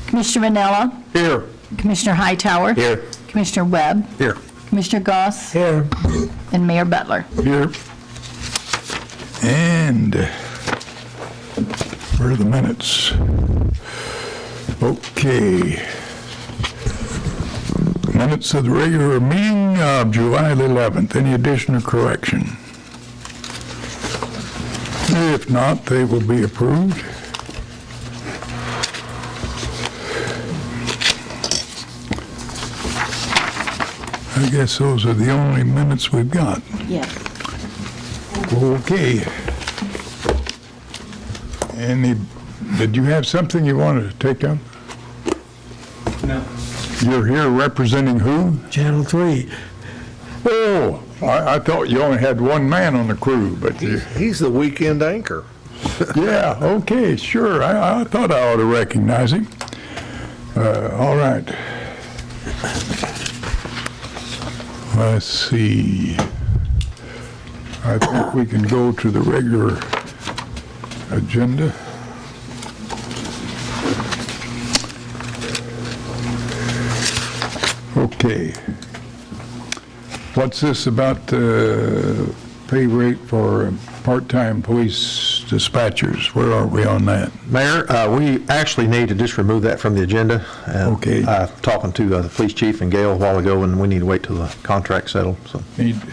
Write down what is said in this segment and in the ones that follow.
Commissioner Manella, Here. Commissioner Hightower, Here. Commissioner Webb, Here. Commissioner Goss, Here. and Mayor Butler. Here. And where are the minutes? Okay. Minutes of the regular meeting of July the 11th. Any addition or correction? If not, they will be approved. I guess those are the only minutes we've got. Yes. Okay. Did you have something you wanted to take up? No. You're here representing who? Channel 3. Oh, I thought you only had one man on the crew, but He's the weekend anchor. yeah, okay, sure. I thought I ought to recognize him. All right. Let's see. I think we can go to the regular agenda. Okay. What's this about the pay rate for part-time police dispatchers? Where are we on that? Mayor, we actually need to just remove that from the agenda. Okay. Talking to the police chief and Gail a while ago, and we need to wait till the contract settled, so. Need to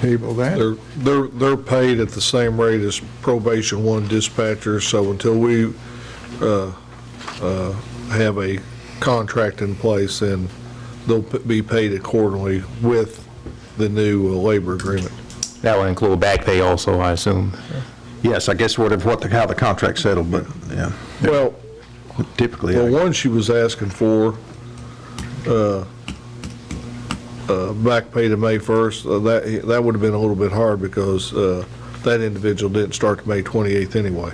table that? They're paid at the same rate as probation 1 dispatchers, so until we have a contract in place, then they'll be paid accordingly with the new labor agreement. That will include back pay also, I assume. Yes, I guess how the contract settled, but, yeah, Well, typically. the one she was asking for, back pay to May 1st, that would have been a little bit hard because that individual didn't start to May 28th anyway.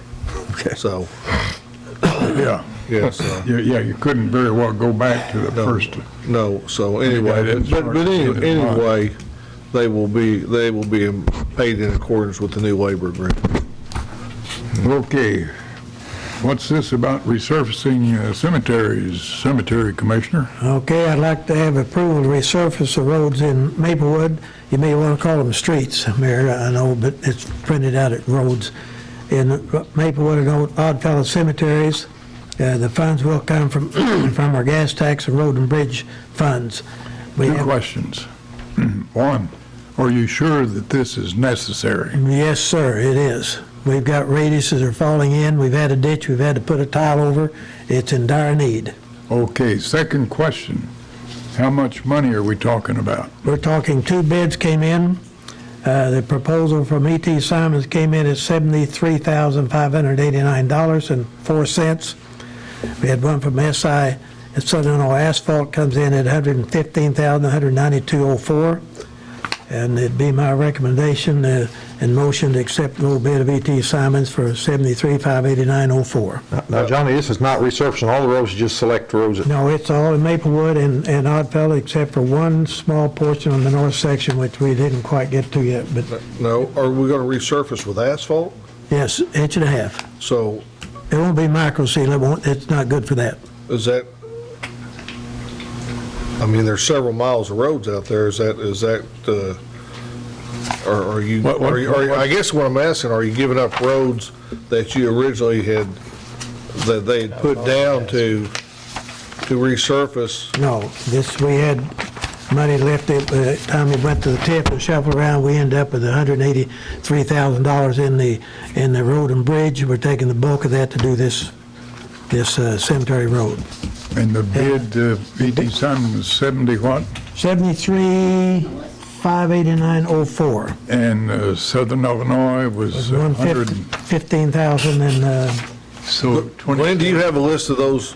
Okay. So, Yeah. yes. Yeah, you couldn't very well go back to the first. No, so anyway, didn't but start in anyway, they will be paid in accordance with the new labor agreement. Okay. What's this about resurfacing cemeteries, Cemetery Commissioner? Okay, I'd like to have approval to resurface the roads in Maplewood. You may want to call them streets, Mayor, I know, but it's printed out at roads. In Maplewood and Oddfellow cemeteries, the funds will come from from our gas tax and road and bridge funds. We Two have- questions. One, are you sure that this is necessary? Yes, sir, it is. We've got radiuses are falling in. We've had a ditch. We've had to put a tile over. It's in dire need. Okay, second question. How much money are we talking about? We're talking 2 bids came in. The proposal from E.T. Simons came in at $73,589.04. We had one from S.I. Southern Illinois Asphalt comes in at $115,192.04. And it'd be my recommendation and motion to accept the low bid of E.T. Simons for $73,589.04. Now, Johnny, this is not resurfacing all the roads, you just select roads that. No, it's all in Maplewood and Oddfellow except for one small portion on the north section, which we didn't quite get to yet, but No, are we going to resurface with asphalt? yes, 1.5 inches. So It won't be micro seal, it's not good for that. is that, I mean, there's several miles of roads out there. Is that, are you, I guess what I'm asking, are you giving up roads that you originally had, that they had put down to resurface? No, we had money left, by the time we went to the TIF and shuffled around, we ended up with $183,000 in the road and bridge. We're taking the bulk of that to do this cemetery road. And the bid, E.T. Simon was 70 what? $73,589.04. And Southern Illinois was 100. $15,000 and, So 20. Glenn, do you have a list of those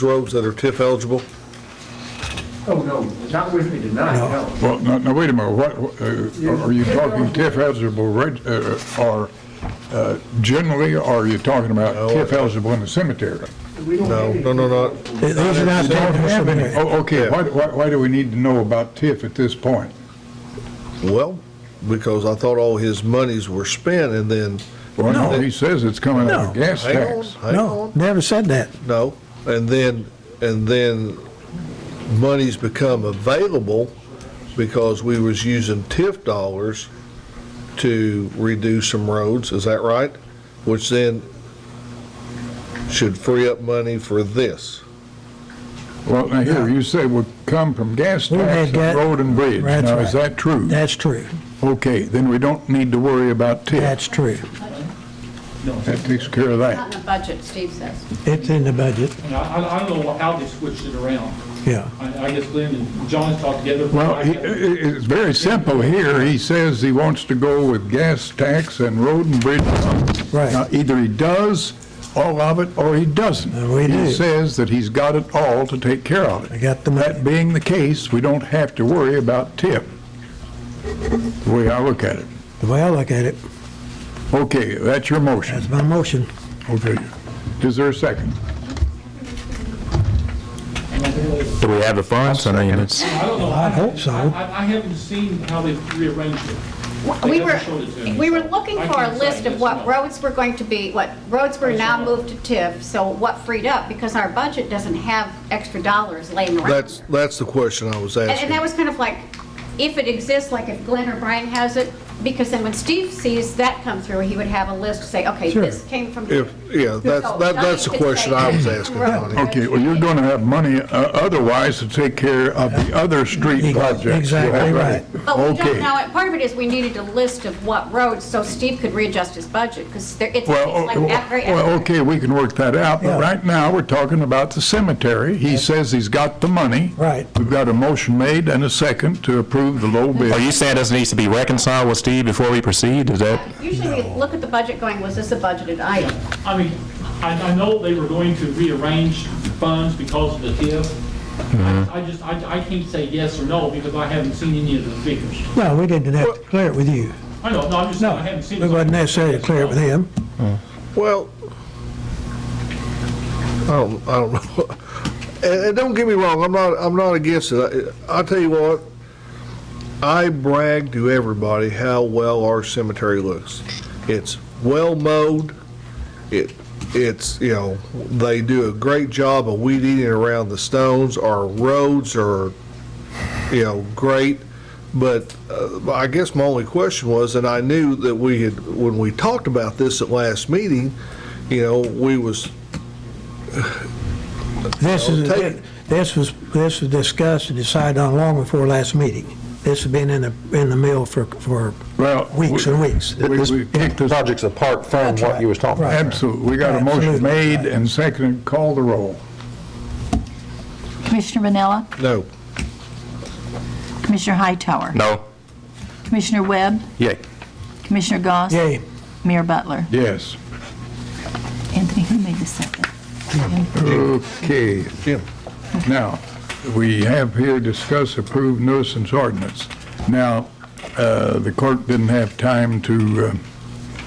roads that are TIF eligible? Oh, no, not with me tonight, no. Well, now wait a minute. What are you talking TIF eligible, or generally, or are you talking about TIF eligible in the cemetery? No. those are not Don't have any. cemetery. Oh, okay. Yeah. Why do we need to know about TIF at this point? Well, because I thought all his monies were spent and then, Well, no, he says it's coming out of gas hang on, tax. hang No, on. never said that. No, and then money's become available because we was using TIF dollars to redo some roads, is that right? Which then should free up money for this. Well, now here, you say would come from gas We had tax got- and road and bridge. That's Now, is right. that true? That's true. Okay, then we don't need to worry about TIF. That's true. That takes care of that. Not in the budget, Steve says. It's in the budget, And I don't know how they switched it around. yeah. I guess Glenn and John talked together. Well, it's very simple here. He says he wants to go with gas tax and road and bridge funds. Right. Now, either he does all of it or he doesn't. We do. He says that he's got it all to take care of it. I got the money. That being the case, we don't have to worry about TIF, the way I look at it. The way I look at it, Okay, that's your motion. that's my motion. Okay. Is there a second? Do we have the funds? I mean, it's, I don't know. I hope so. I haven't seen how they've rearranged it. We They were, haven't showed it to me, we were so looking I for a can't say list of yes what or no. roads were going to be, what roads were now moved to TIF, so what freed up, because our budget doesn't have extra dollars laying around. That's the question I was And asking. that was kind of like, if it exists, like if Glenn or Brian has it, because then when Steve sees that come through, he would have a list to say, okay, Sure. this came from. Yeah, that's the question I was asking, Connie. Okay, well, you're going to have money otherwise to take care of the other street projects. Exactly right. But we don't Okay. know, part of it is we needed a list of what roads, so Steve could readjust his budget, because it's Well, like very well, accurate. okay, we can work that out, but Yeah. right now, we're talking about the cemetery. He says he's got the money. Right. We've got a motion made and a second to approve the low are bid. you saying this needs to be reconciled with Steve before we proceed? Is that? Usually we look at the budget going, was this a budgeted item? I mean, I know they were going to rearrange funds because of the TIF. I can't say yes or no because I haven't seen any of the figures. No, we didn't have to clear it with you. I know, no, I'm just saying, No, I haven't seen we it. wasn't necessarily to clear it with him. Well, I don't know. And don't get me wrong, I'm not against it. I'll tell you what, I brag to everybody how well our cemetery looks. It's well mowed. It's, you know, they do a great job of weed eating around the stones. Our roads are, you know, great. But I guess my only question was, and I knew that we had, when we talked about this at last meeting, you know, we was, This take- was discussed and decided on long before last meeting. This has been in the mill for Well, weeks and weeks. we kicked this, Project's apart from That's what right. you was talking about. absolutely. We got a motion Absolutely. made and seconded. Call the roll. Commissioner Vanella, no. Commissioner Hightower, No. Commissioner Webb, Yay. Commissioner Goss, Yay. Mayor Butler. Yes. Anthony, who made the second? Okay. Jim. Now, we have here discuss approved nuisance ordinance. Now, the clerk didn't have time to,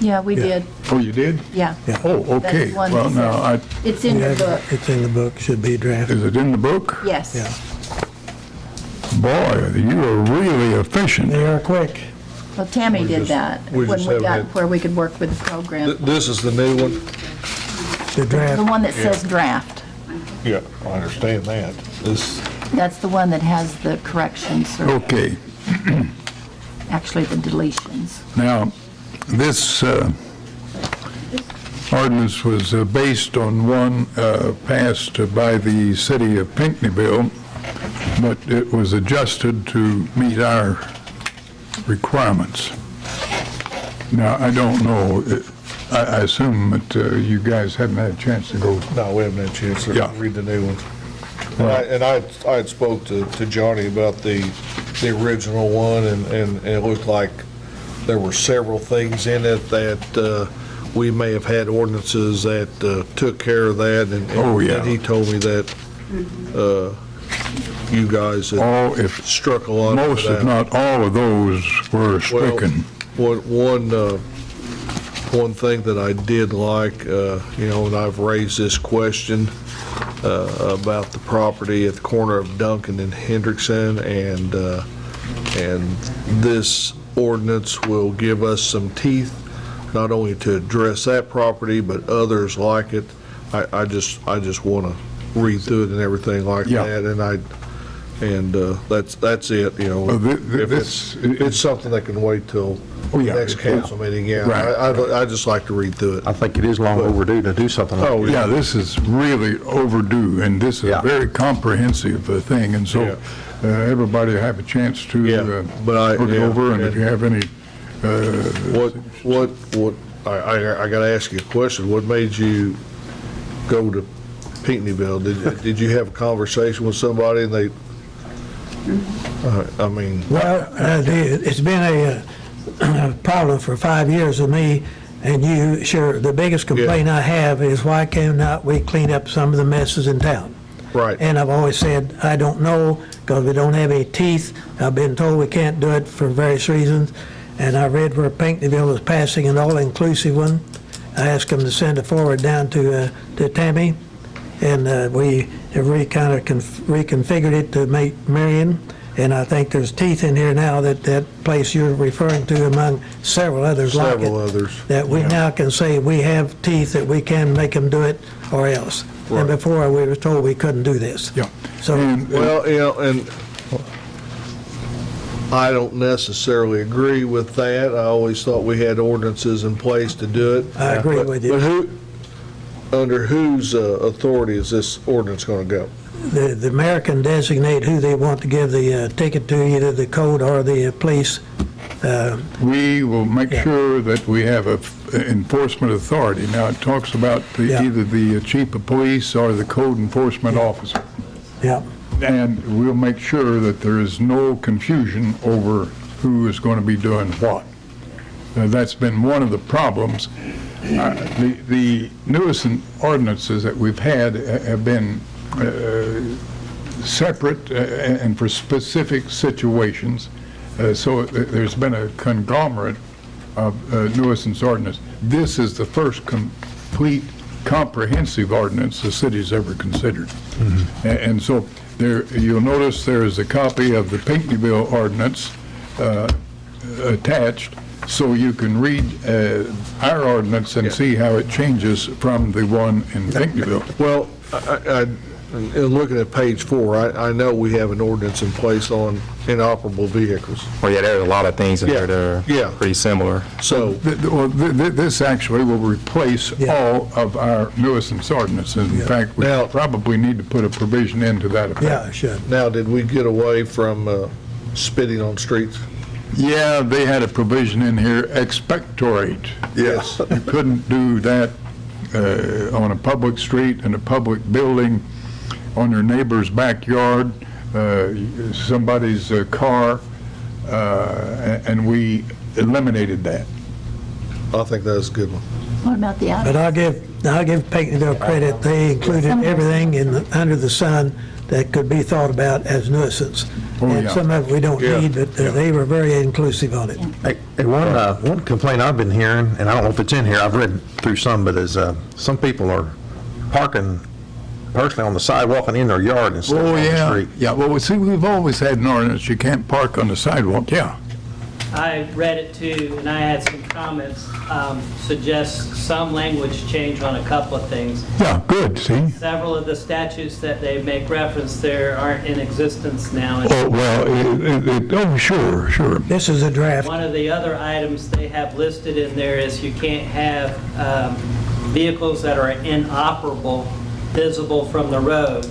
Yeah, we did, oh, you did? yeah. Oh, okay. That's one Well, that now, It's in the book, It's in the book, should be drafted. is it in the book? yes. Yeah. Boy, you are really efficient. They are quick. Well, Tammy did that we when just we haven't got had- where we could work with the program. This is the new one? The The draft, one that says draft, Yeah, I understand that. This, that's the one that has the corrections, or Okay. actually the deletions. Now, this ordinance was based on one passed by the city of Pinckneyville, but it was adjusted to meet our requirements. Now, I don't know, I assume that you guys haven't had a chance to go. no, we haven't had a chance to Yeah. read the new one. And I had spoke to Johnny about the original one, and it looked like there were several things in it that we may have had ordinances that took care of that, and Oh, yeah. and he told me that you guys had All, if, struck a lot of most if that. not all of those were Well, stricken. one thing that I did like, you know, and I've raised this question about the property at the corner of Duncan and Hendrickson, and this ordinance will give us some teeth, not only to address that property, but others like it. I just want to read through it and everything like Yeah. that, and that's it, you know. Well, If this- it's something that can wait till Oh, the yeah, next council meeting, yeah. Right. I just like to read through it. I think it is long overdue to do something like Oh, that. Yeah, this is really overdue, and this is Yeah. a very comprehensive thing, and so everybody have a chance to Yeah, but look it yeah, over, and if and- you have any, I gotta ask you a question. What made you go to Pinckneyville? Did you have a conversation with somebody and they, I mean, Well, it's been a problem for 5 years with me and you. Sure, the biggest complaint I have is why cannot we clean up some of the messes in town? right. And I've always said, I don't know, because we don't have any teeth. I've been told we can't do it for various reasons. And I read where Pinckneyville is passing an all-inclusive one. I asked them to send it forward down to Tammy, and we have reconfigured it to make Marion. And I think there's teeth in here now that place you're referring to among several others like it. Several others. That we now can say we have teeth that we can make them do it or else. And Right. before we were told we couldn't do this. yeah. So, And, Well, you know, and I don't necessarily agree with that. I always thought we had ordinances in place to do it. I agree with you. But under whose authority is this ordinance gonna go? the mayor can designate who they want to give the ticket to, either the code or the police. we will make Yeah. sure that we have a enforcement authority. Now, it talks about Yeah. either the chief of police or the code enforcement officer. Yeah, And we'll make sure that there is no confusion over who is going to be doing what. That's been one of the problems. The nuisance ordinances that we've had have been separate and for specific situations. So there's been a conglomerate of nuisance ordinance. This is the first complete comprehensive ordinance the city's ever considered. And so there, you'll notice there is a copy of the Pinckneyville ordinance attached, so you can read our ordinance and see how it changes from the one in Pinckneyville. Well, in looking at page 4, I know we have an ordinance in place on inoperable vehicles. Well, yeah, there's a lot of things in there that Yeah. are pretty similar. So, This actually will replace Yeah. all of our nuisance ordinances. In fact, we Now- probably need to put a provision into that effect. yeah, I should. now, did we get away from spitting on streets? Yeah, they had a provision in here, expectorate. Yes. You couldn't do that on a public street, in a public building, on your neighbor's backyard, somebody's car, and we eliminated that. I think that's a good one. What about the But I'll give Pinckneyville credit. They included everything under the sun that could be thought about as nuisance. Oh, And yeah. some of it we don't Yeah. need, but they were very inclusive on it. Hey, one complaint I've been hearing, and I don't know if it's in here, I've read through some, but is some people are parking personally on the sidewalk and in their yard instead of Oh, on the yeah, street. yeah, well, see, we've always had an ordinance, you can't park on the sidewalk, yeah. I read it too, and I had some comments, suggest some language change on a couple of things. Yeah, good, see? Several of the statutes that they make reference there aren't in existence now. Oh, well, oh, sure, sure. This is a draft. One of the other items they have listed in there is you can't have vehicles that are inoperable visible from the road.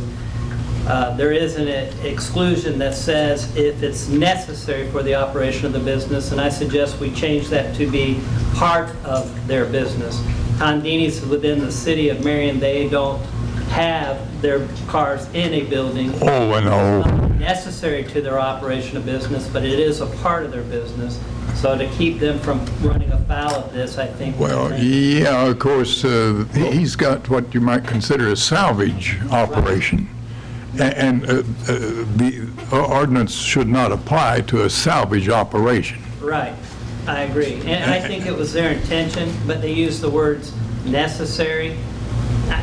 There is an exclusion that says if it's necessary for the operation of the business, and I suggest we change that to be part of their business. Tondini's within the city of Marion, they don't have their cars in a building. Oh, I know. Necessary to their operation of business, but it is a part of their business. So to keep them from running afoul of this, I think. Well, yeah, of course, he's got what you might consider a salvage operation. And the ordinance should not apply to a salvage operation. Right, I agree. And I think it was their intention, but they used the words necessary.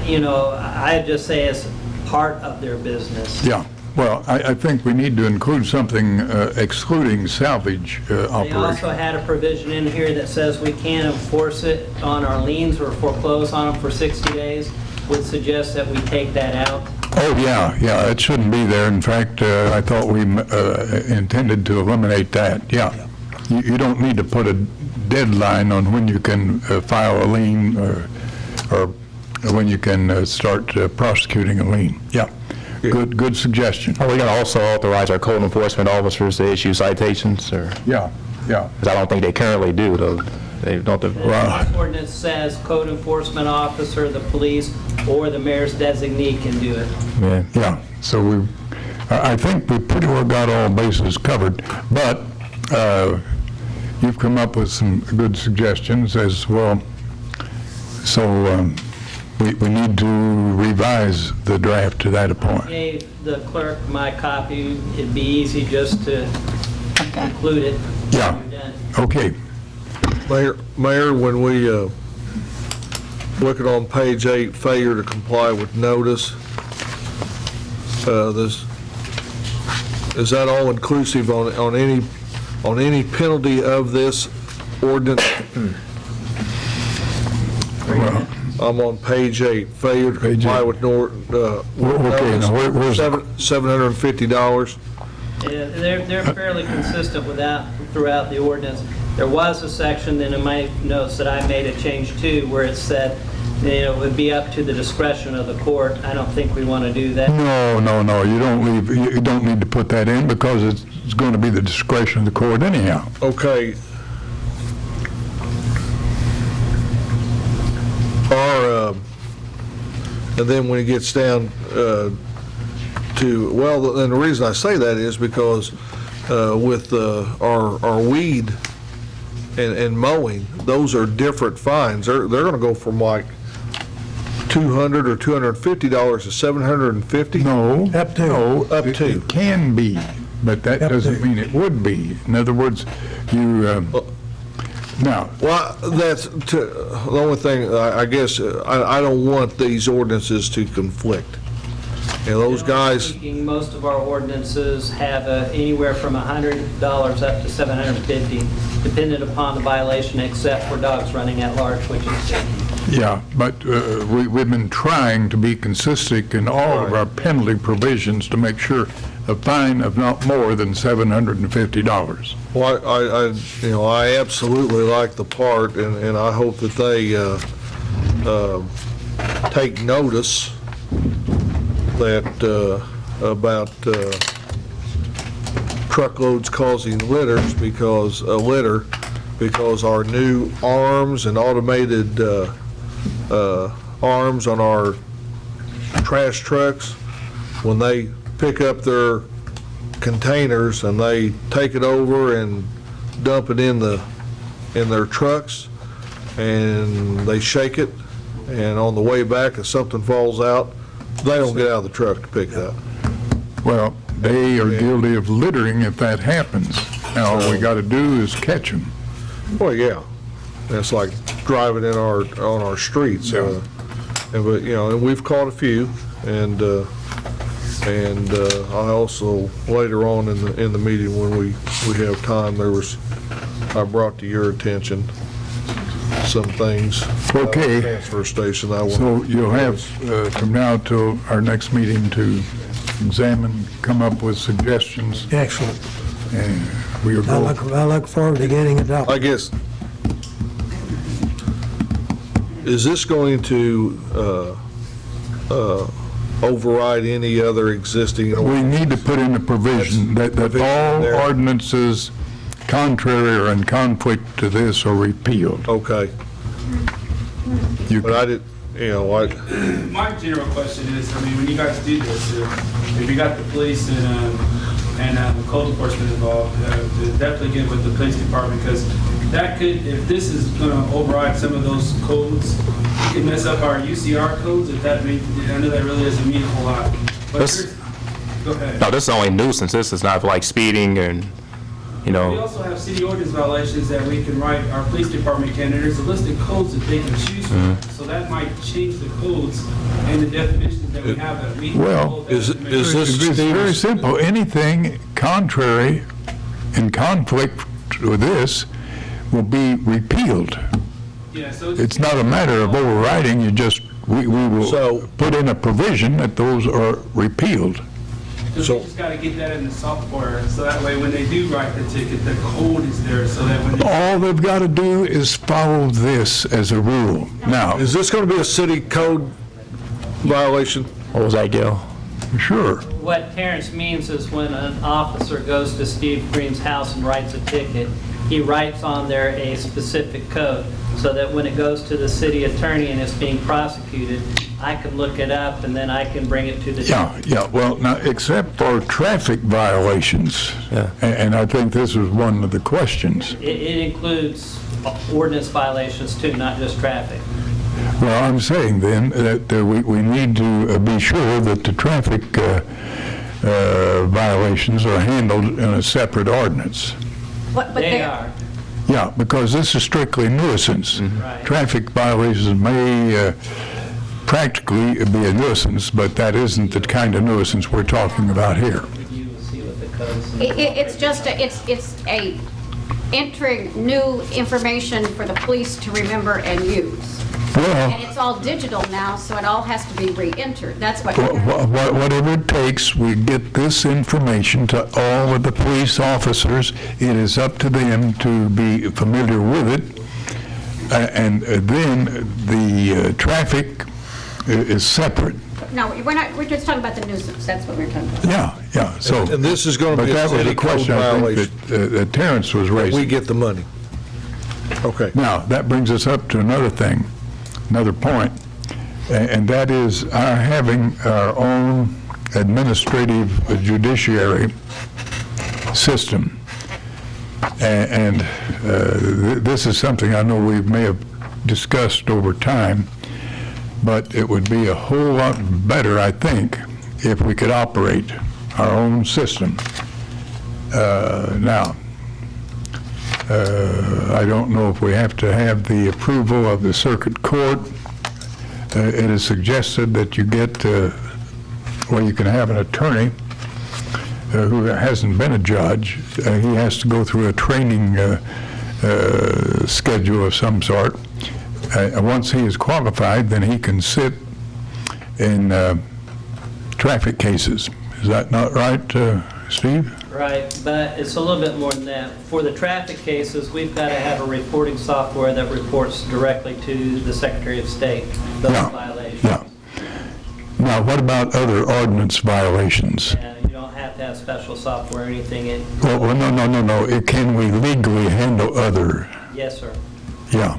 You know, I just say it's part of their business. Yeah, well, I think we need to include something excluding salvage They also operation. had a provision in here that says we can't enforce it on our liens or foreclose on them for 60 days. Would suggest that we take that out. Oh, yeah, it shouldn't be there. In fact, I thought we intended to eliminate that, yeah. You don't need to put a deadline on when you can file a lien or when you can start prosecuting a lien. Yeah, good suggestion. Are we going to also authorize our code enforcement officers to issue citations, or? Yeah. Because I don't think they currently do, though. They don't. The ordinance says code enforcement officer, the police, or the mayor's designee can do it. Yeah, so I think we pretty well got all bases covered, but you've come up with some good suggestions as well. So we need to revise the draft to that point. I gave the clerk my copy. It'd be easy just to include it. Yeah. You're done. Okay. Mayor, when we look at on page 8, failure to comply with notice, is that all inclusive on any penalty of this ordinance? Well, I'm on page 8, failure to Page comply 8. with okay, now where's $750. Yeah, they're fairly consistent with that throughout the ordinance. There was a section in my notes that I made a change to where it said, it would be up to the discretion of the court. I don't think we want to do that. No, you don't need to put that in because it's going to be the discretion of the court anyhow. Okay. And then when it gets down and the reason I say that is because with our weed and mowing, those are different fines. They're going to go from like $200 or $250 to $750. No. Up to. No, Up to. It can be, but that Up doesn't to. mean it would be. In other words, you, now, Well, that's the only thing, I guess, I don't want these ordinances to conflict. And those guys, Speaking, most of our ordinances have anywhere from $100 up to $750, dependent upon the violation, except for dogs running at large, which is yeah, but we've been trying to be consistent in all of our penalty provisions to make sure a fine of not more than $750. well, I absolutely like the part, and I hope that they take notice that about truckloads causing litters because our new arms and automated arms on our trash trucks, when they pick up their containers and they take it over and dump it in their trucks, and they shake it, and on the way back if something falls out, they don't get out of the truck to pick it up. Well, they are guilty of littering if that happens. Now, all we got to do is catch them. Well, yeah, it's like driving on our streets. Yeah. But and we've caught a few, and I also later on in the meeting when we have time, I brought to your attention some things. Okay. Transfer station. I want. So you'll have from now till our next meeting to examine, come up with suggestions, Excellent. and we'll I go. look forward to getting it out. I guess, is this going to override any other existing? We need to put in a provision that all there. ordinances contrary or in conflict to this are repealed. Okay, You but I did, My general question is, when you guys do this, if you got the police and code enforcement involved, definitely get with the police department, because that could, if this is going to override some of those codes, it could mess up our UCR codes. If that means, I know that really doesn't mean a whole lot. But go ahead. No, this is only nuisance. This is not like speeding and, We also have city ordinance violations that we can write, our police department can, and there's a list of codes that they can choose from. So that might change the codes and the definitions that we have that we. Well, is this It's very simple. Anything contrary in conflict with this will be repealed. Yeah, so It's not a matter of overriding, you just we will So- put in a provision that those are repealed. Because we just got to get that in the software, so that way when they do write the ticket, the code is there, so that when they... All they've got to do is follow this as a rule. Now, Is this going to be a city code violation? What was that, Gil? sure, What Terrence means is when an officer goes to Steve Green's house and writes a ticket, he writes on there a specific code, so that when it goes to the city attorney and it's being prosecuted, I can look it up and then I can bring it to the... yeah, well, now, except for traffic violations, Yeah. and I think this was one of the questions. It includes ordinance violations too, not just traffic. Well, I'm saying then that we need to be sure that the traffic violations are handled in a separate ordinance. But They they're- are. Yeah, because this is strictly nuisance. Right. Traffic violations may practically be a nuisance, but that isn't the kind of nuisance we're talking about here. You will see what the code says. It's just, it's a entering new information for the police to remember and use. Well, And it's all digital now, so it all has to be re-entered. That's what you're whatever it takes, we get this information to all of the police officers. It is up to them to be familiar with it. And then the traffic is separate. No, we're just talking about the nuisance. That's what we're talking about. Yeah, so. And this is going to But be a that was city a code question I violation. think that Terrence was We raising. get the money. Okay. Now, that brings us up to another thing, another point, and that is our having our own administrative judiciary system. And this is something I know we may have discussed over time, but it would be a whole lot better, I think, if we could operate our own system. Now, I don't know if we have to have the approval of the circuit court. It is suggested that you get, well, you can have an attorney who hasn't been a judge. He has to go through a training schedule of some sort. Once he is qualified, then he can sit in traffic cases. Is that not right, Steve? Right, but it's a little bit more than that. For the traffic cases, we've got to have a reporting software that reports directly to the Secretary of State, those Yeah. violations. Yeah. Now, what about other ordinance violations? And you don't have to have special software or anything. Well, no. Can we legally handle other? Yes, sir. Yeah.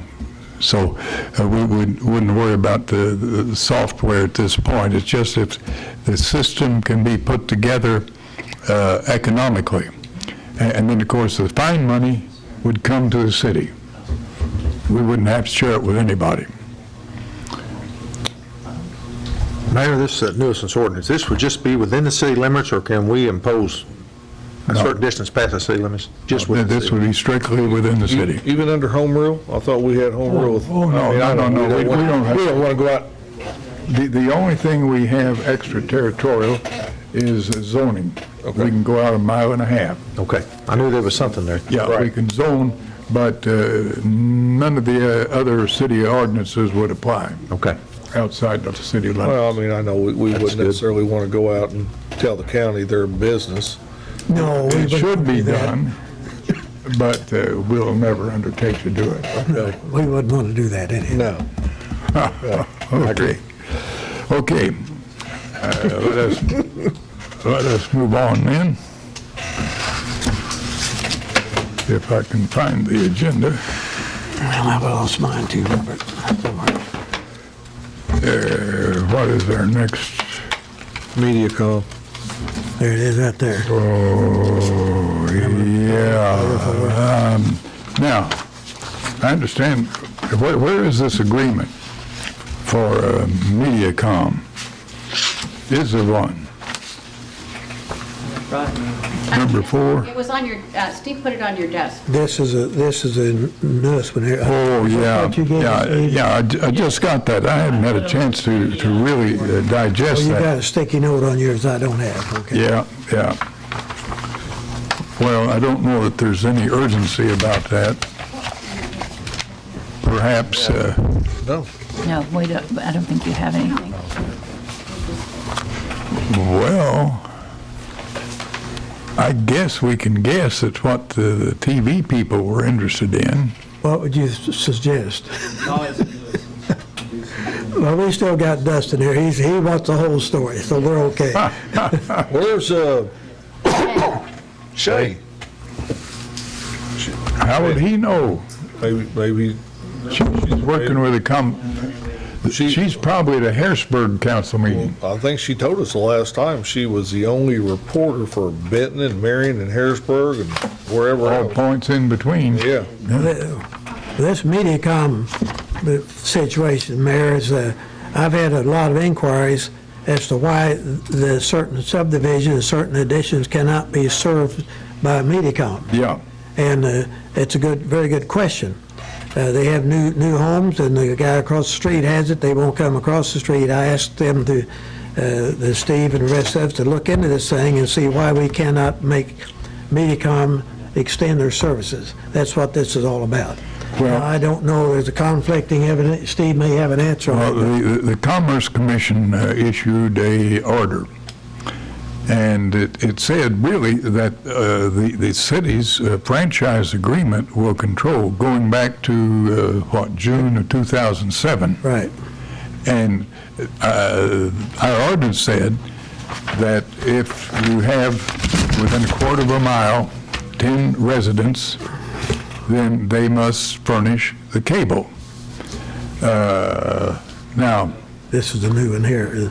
So we wouldn't worry about the software at this point. It's just if the system can be put together economically. And then, of course, the fine money would come to the city. We wouldn't have to share it with anybody. Mayor, this nuisance ordinance, this would just be within the city limits, or can we impose a No. certain distance past the city limits? Just within the This city? would be strictly within the city. Even under home rule? I thought we had home rule. Oh, no, I mean, I no, don't- no, we we don't don't have- We don't want to go out. The only thing we have extraterritorial is zoning. Okay. We can go out 1.5 miles. Okay, I knew there was something there. Yeah, we Right. can zone, but none of the other city ordinances would apply Okay. outside of the city limits. Well, I mean, I know we wouldn't good. necessarily want to go out and tell the county their business. No, we It wouldn't should be do that. done, but we'll never undertake to do it. No. We wouldn't want to do that anyhow. No. Okay. Okay. Let us move on then. If I can find the agenda. Well, I've lost mine too, Robert. What is our next? MediaCom. There it is right there. Oh, yeah. Now, I understand, where is this agreement for MediaCom? Is there one? Right. Number 4? It was on your, Steve put it on your desk. This is a newest one here. Oh, yeah, What you gave us, Steve? I just got that. I haven't had a chance to really Oh, digest you got that. a sticky note on yours I don't have, okay. Yeah. Well, I don't know that there's any urgency about that. Perhaps, No. No, we don't, I don't think you have anything. Well, I guess we can guess at what the TV people were interested in. What would you suggest? Always a nuisance. Well, we still got Dustin here. He wants the whole story, so we're okay. Where's, Shay? How would he know? Maybe, She's working with she's probably at a Harrisburg council meeting. I think she told us the last time she was the only reporter for Benton and Marion and Harrisburg and wherever All else. points in between. Yeah. This MediaCom situation, Mayor, is I've had a lot of inquiries as to why the certain subdivisions, certain additions cannot be served by MediaCom. Yeah. And it's a very good question. They have new homes, and the guy across the street has it. They won't come across the street. I asked them to, Steve and the rest of us, to look into this thing and see why we cannot make MediaCom extend their services. That's what this is all about. Well, I don't know. There's a conflicting evidence. Steve may have an answer Well, on it. the Commerce Commission issued a order, and it said really that the city's franchise agreement will control, going back to, June of 2007. Right. And our ordinance said that if you have within a quarter of a mile 10 residents, then they must furnish the cable. Now, This is the new one here.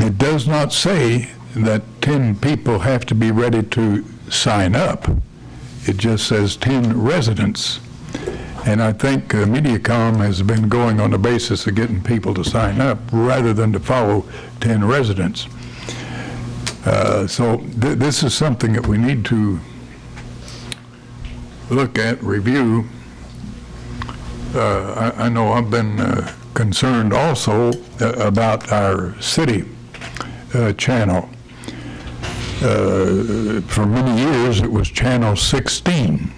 it does not say that 10 people have to be ready to sign up. It just says 10 residents. And I think MediaCom has been going on the basis of getting people to sign up rather than to follow 10 residents. So this is something that we need to look at, review. I know I've been concerned also about our city channel. For many years, it was channel 16.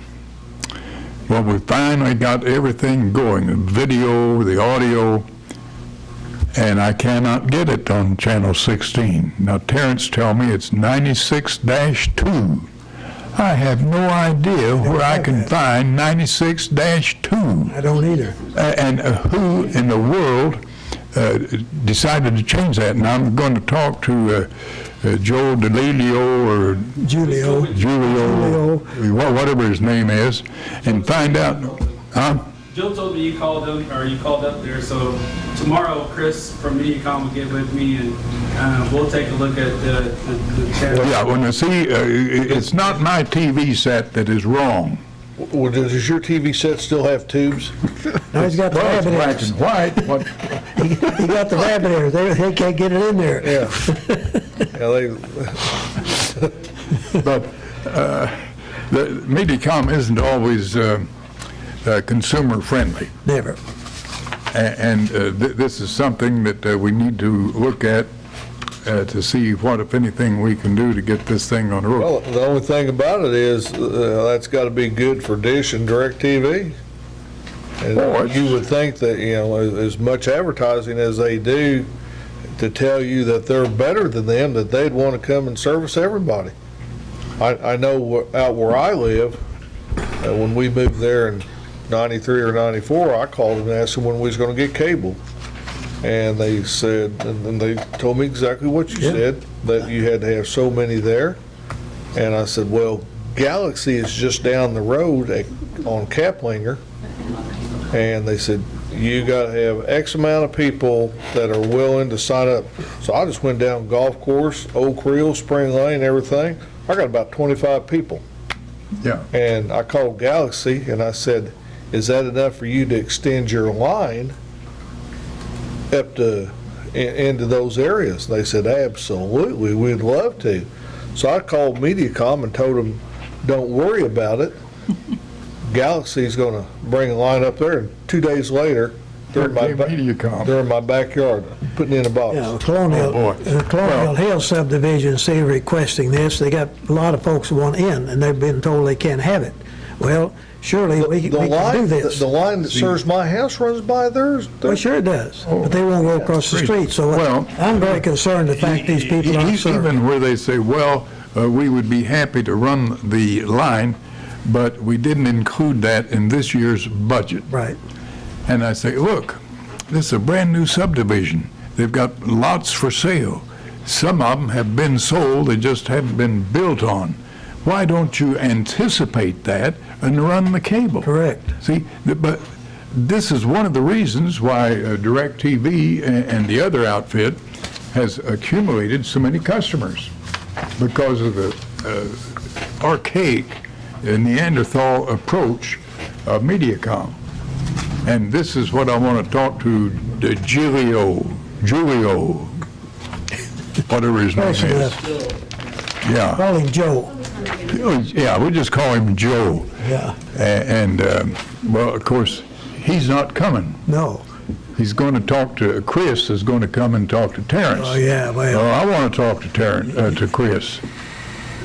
Well, we finally got everything going, the video, the audio, and I cannot get it on channel 16. Now, Terrence tell me it's 96-2. I have no idea where I can find 96-2. I don't either. And who in the world decided to change that? And I'm going to talk to Joe DeLilio or Julio. Whatever his name is, and find out. Jill told me you called up there, so tomorrow Chris from MediaCom will get with me and we'll take a look at the channel. Yeah, when I see, it's not my TV set that is wrong. Well, does your TV set still have tubes? No, he's got the Well, it's rabbit black ears. and white. What? He got the rabbit ears. They can't get it in there. Yeah. Yeah, But the MediaCom isn't always consumer friendly. Never. And this is something that we need to look at to see what, if anything, we can do to get this thing on the road. well, the only thing about it is that's got to be good for Dish and DirecTV. And Oh, it's- you would think that, as much advertising as they do to tell you that they're better than them, that they'd want to come and service everybody. I know out where I live, when we moved there in 93 or 94, I called them and asked them when we was going to get cable. And they said, and they told me exactly what you Yeah. said, that you had to have so many there. And I said, well, Galaxy is just down the road on Kaplinger. And they said, you got to have X amount of people that are willing to sign up. So I just went down golf course, Oak Reel, Spring Lane, everything. I got about 25 people. Yeah. And I called Galaxy and I said, is that enough for you to extend your line up to, into those areas? And they said, absolutely, we'd love to. So I called MediaCom and told them, don't worry about it. Galaxy's going to bring a line up there, and 2 days later, they're in my backyard, putting in a box. Yeah, Colonial, Oh, boy. Colonial Hill subdivision, requesting this. They got a lot of folks who want in, and they've been told they can't have it. Well, surely we can do this. The line that serves my house runs by theirs. Well, sure it does, but they won't go across the street, so Well, I'm very concerned the fact these people aren't served. Even where they say, well, we would be happy to run the line, but we didn't include that in this year's budget. Right. And I say, look, this is a brand-new subdivision. They've got lots for sale. Some of them have been sold, they just haven't been built on. Why don't you anticipate that and run the cable? Correct. See, but this is one of the reasons why DirecTV and the other outfit has accumulated so many customers, because of the archaic Neanderthal approach of Mediacom. And this is what I want to talk to Julio, whatever his name is. Yeah. Call him Joe. Yeah, we'll just call him Joe. Yeah. And, well, of course, he's not coming. No. He's going to talk to, Chris is going to come and talk to Terrence. Oh, yeah, well. I want to talk to to Chris,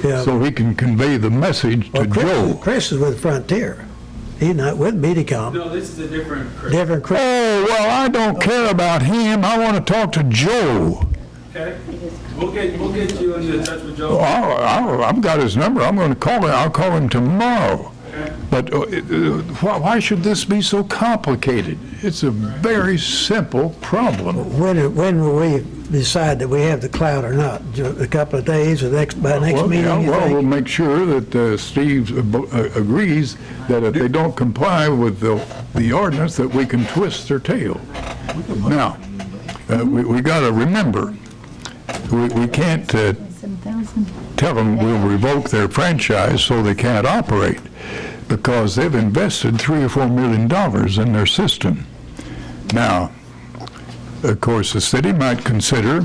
Yeah. so he can convey the message to Joe. Chris is with Frontier. He's not with Mediacom. No, this is a different Chris. Different Chris. Oh, well, I don't care about him. I want to talk to Joe. Okay? We'll get you into touch with Joe. I've got his number. I'm going to call him. I'll call him tomorrow. Okay. But why should this be so complicated? It's a very simple problem. When will we decide that we have the cloud or not? A couple of days or by next Well, meeting, yeah, you well, we'll think? make sure that Steve agrees that if they don't comply with the ordinance, that we can twist their tail. Now, we got to remember, we can't tell them we'll revoke their franchise so they can't operate, because they've invested $3 or $4 million in their system. Now, of course, the city might consider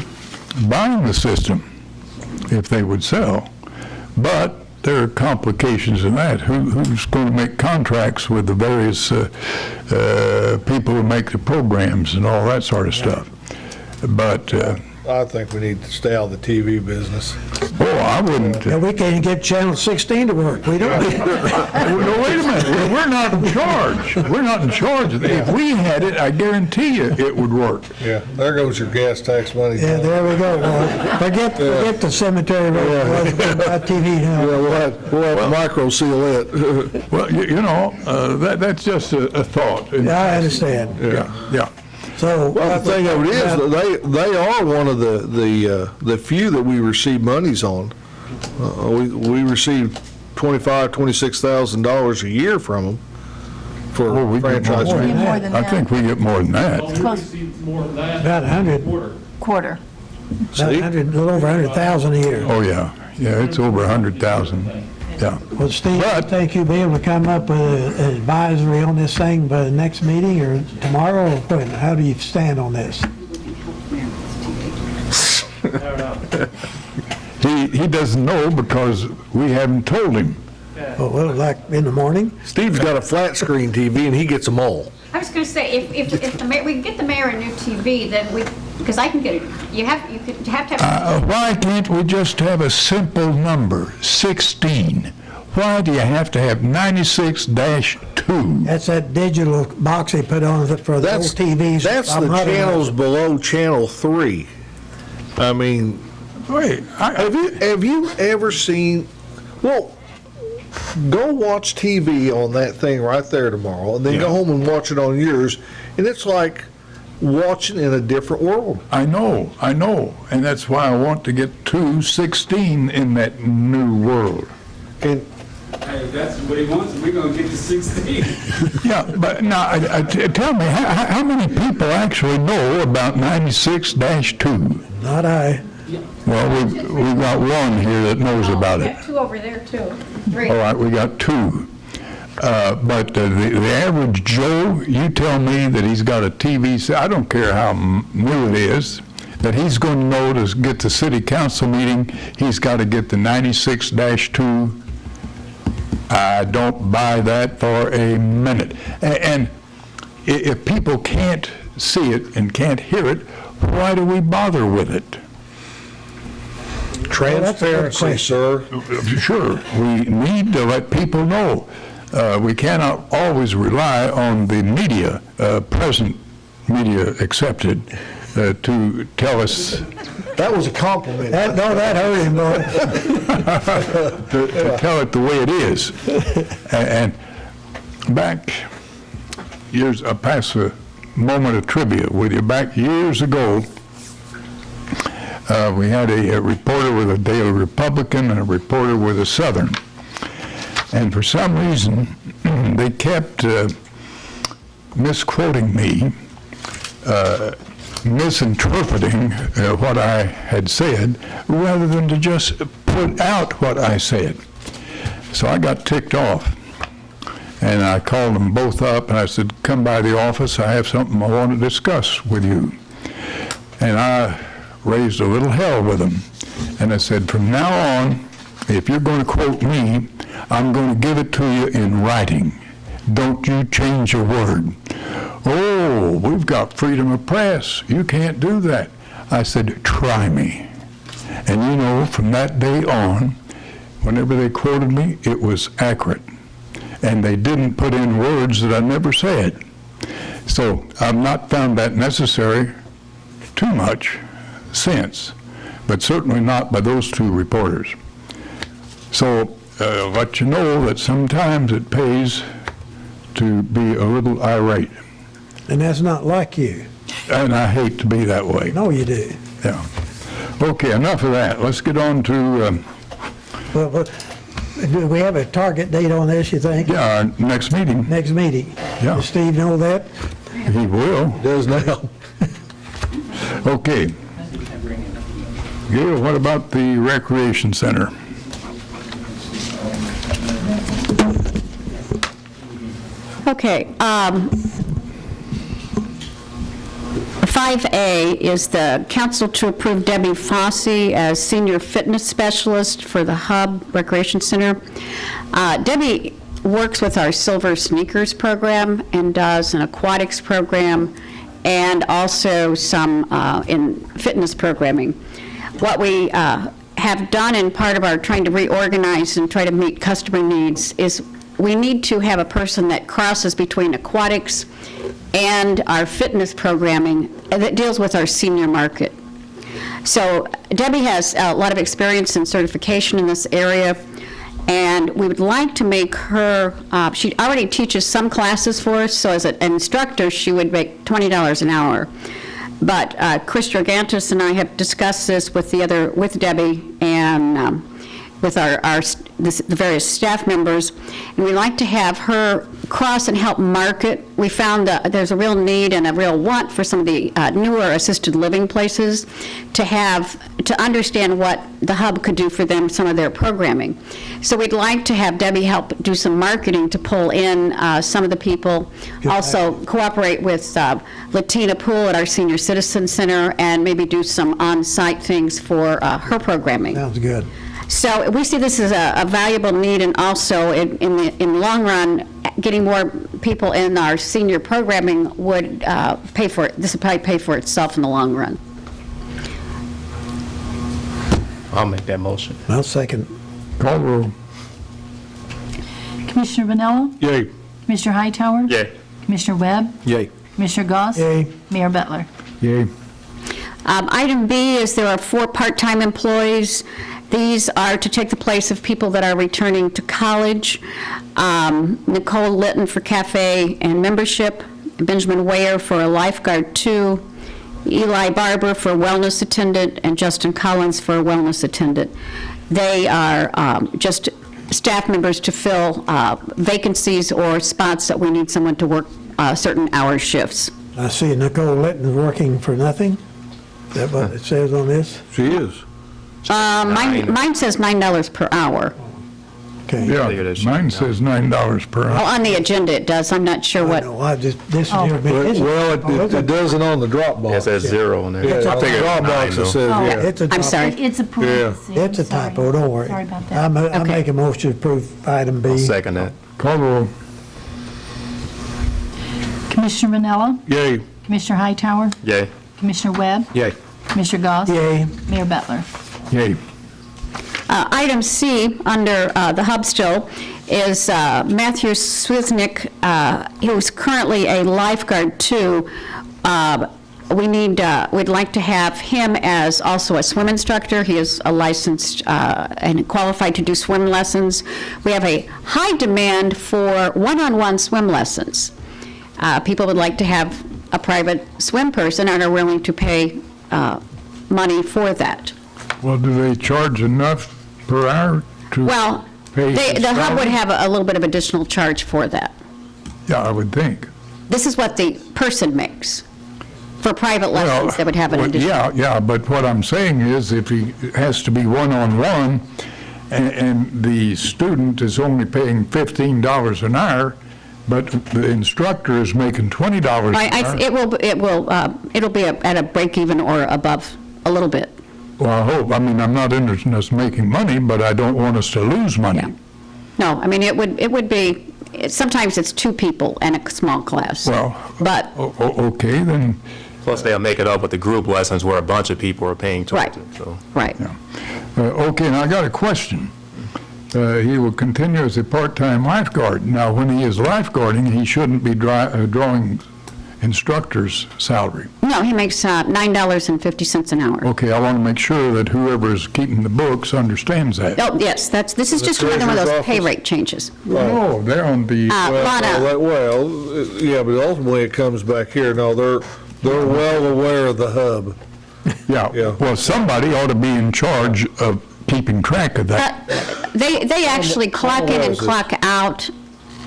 buying the system if they would sell, but there are complications in that. Who's going to make contracts with the various people who make the programs and all that sort of stuff? But I think we need to stay out of the TV business. I wouldn't. Yeah, we can't get Channel 16 to work. We don't. No, wait a minute. We're not in charge. We're not in charge. If we had it, I guarantee you it would work. Yeah, there goes your gas tax money. Yeah, there we go. Well, forget the cemetery road. We'll buy TV now. Yeah, we'll have to micro seal it. Well, that's just a thought. Yeah, I understand. Yeah. So. Well, the thing of it is, they are one of the few that we receive monies on. We receive $26,000 a year from them for we get franchise more. fees. More than I that. think we get more than that. We received more than that. About 100. Quarter. About 100, a little over 100,000 a year. Oh, yeah. Yeah, it's over 100,000. Yeah. Well, Steve, I But- think you'll be able to come up with an advisory on this thing by the next meeting or tomorrow, or when? How do you stand on this? He doesn't know because we haven't told him. Well, like in the morning? Steve's got a flat screen TV and he gets them all. I was going to say, if the mayor, we can get the mayor a new TV, then because I can get it, you have to have. Why can't we just have a simple number, 16? Why do you have to have 96-2? That's that digital box they put on for the old TVs. That's the channels below Channel 3. I mean, Wait, have you ever seen, well, go watch TV on that thing right there tomorrow, and then go home and watch it on yours, and it's like watching in a different world. I know, and that's why I want to get 216 in that new world. And Hey, if that's what he wants, we're gonna get to 16. Yeah, but now, tell me, how many people actually know about 96-2? Not I. Well, we got one here that knows about We it. have two over there, too. Three. All right, we got two. But the average Joe, you tell me that he's got a TV set, I don't care how new it is, that he's going to know to get the city council meeting, he's got to get the 96-2. I don't buy that for a minute. And if people can't see it and can't hear it, why do we bother with it? transparency, sir. Sure, we need to let people know. we cannot always rely on the media, present media accepted, to tell us, That was a compliment. That hurt him, boy. to tell it the way it is. And back years, I'll pass a moment of trivia with you. Back years ago, we had a reporter with a Daily Republican and a reporter with a Southern. And for some reason, they kept misquoting me, misinterpreting what I had said, rather than to just put out what I said. So I got ticked off, and I called them both up, and I said, come by the office, I have something I want to discuss with you. And I raised a little hell with them, and I said, from now on, if you're going to quote me, I'm going to give it to you in writing. Don't you change a word. Oh, we've got freedom of press. You can't do that. I said, try me. And you know, from that day on, whenever they quoted me, it was accurate. And they didn't put in words that I never said. So I've not found that necessary too much since, but certainly not by those two reporters. So let you know that sometimes it pays to be a little irate. And that's not like you. And I hate to be that way. No, you do. Yeah. Okay, enough of that. Let's get on to, Well, do we have a target date on this, you think? yeah, our next meeting. Next meeting? Yeah. Does Steve know that? He will. Does now. Okay. Gail, what about the recreation center? Okay, 5A is the council to approve Debbie Fossey as senior fitness specialist for the Hub Recreation Center. Debbie works with our Silver Sneakers program and does an aquatics program and also some in fitness programming. What we have done in part of our trying to reorganize and try to meet customer needs is we need to have a person that crosses between aquatics and our fitness programming that deals with our senior market. So Debbie has a lot of experience and certification in this area, and we would like to make her, she already teaches some classes for us, so as an instructor, she would make $20 an hour. But Chris Drogantis and I have discussed this with Debbie and with the various staff members, and we like to have her cross and help market. We found that there's a real need and a real want for some of the newer assisted living places to understand what the Hub could do for them, some of their programming. So we'd like to have Debbie help do some marketing to pull in some of the people, also cooperate with Latina Pool at our Senior Citizen Center, and maybe do some on-site things for her programming. Sounds good. So we see this as a valuable need, and also in the long run, getting more people in our senior programming would pay for it. This would probably pay for itself in the long run. I'll make that motion. I'll second. Call the roll. Commissioner Vanella? Yay. Commissioner Hightower? Yay. Commissioner Webb? Yay. Commissioner Goss? Yay. Mayor Bettler? Yay. Item B is there are 4 part-time employees. These are to take the place of people that are returning to college. Nicole Litton for cafe and membership, Benjamin Ware for a lifeguard 2, Eli Barber for wellness attendant, and Justin Collins for a wellness attendant. They are just staff members to fill vacancies or spots that we need someone to work certain hour shifts. I see Nicole Litton working for nothing. Is that what it says on this? She is. Mine says $9 per hour. Okay. Yeah, mine says $9 per Well, hour. on the agenda it does. I'm not sure I what. know, this is Oh. never been. Well, it doesn't on the Dropbox. It says 0 on there. Yeah, I on the think it's Dropbox 9 it though. says, Oh. yeah. It's a I'm typo. sorry. It's a parenthesis. It's a Sorry. typo, don't worry. Sorry about that. I Okay. make a motion to approve item B. Second that. Call the roll. Commissioner Vanella? Yay. Commissioner Hightower? Yay. Commissioner Webb? Yay. Commissioner Goss? Yay. Mayor Bettler? Yay. Item C, under the Hub still, is Matthew Swiznik, who's currently a lifeguard too. We'd like to have him as also a swim instructor. He is a licensed and qualified to do swim lessons. We have a high demand for one-on-one swim lessons. People would like to have a private swim person and are willing to pay money for that. Well, do they charge enough per hour to Well, pay his the hub would salary? have a little bit of additional charge for that. Yeah, I would think. This is what the person makes. For private lessons, they would have an well, additional. Yeah, but what I'm saying is if he has to be one-on-one and the student is only paying $15 an hour, but the instructor is making $20 an hour. It'll be at a break even or above a little bit. Well, I hope. I mean, I'm not interested in us making money, but I don't want us to lose money. Yeah. No, I mean, it would be, sometimes it's 2 people and a small class. Well, But, okay, then, Plus, they'll make it up with the group lessons where a bunch of people are paying towards Right. it, so. right. okay, now I got a question. He will continue as a part-time lifeguard. Now, when he is lifeguarding, he shouldn't be drawing instructor's salary. No, he makes $9.50 an hour. Okay, I want to make sure that whoever is keeping the books understands that. Oh, yes, this is just another one of those treasurer's pay office? rate changes. Oh, they're on the, Yeah, but ultimately it comes back here. No, they're well aware of the hub. yeah. Yeah. Well, somebody ought to be in charge of keeping track of that. They actually clock in and Almost. clock out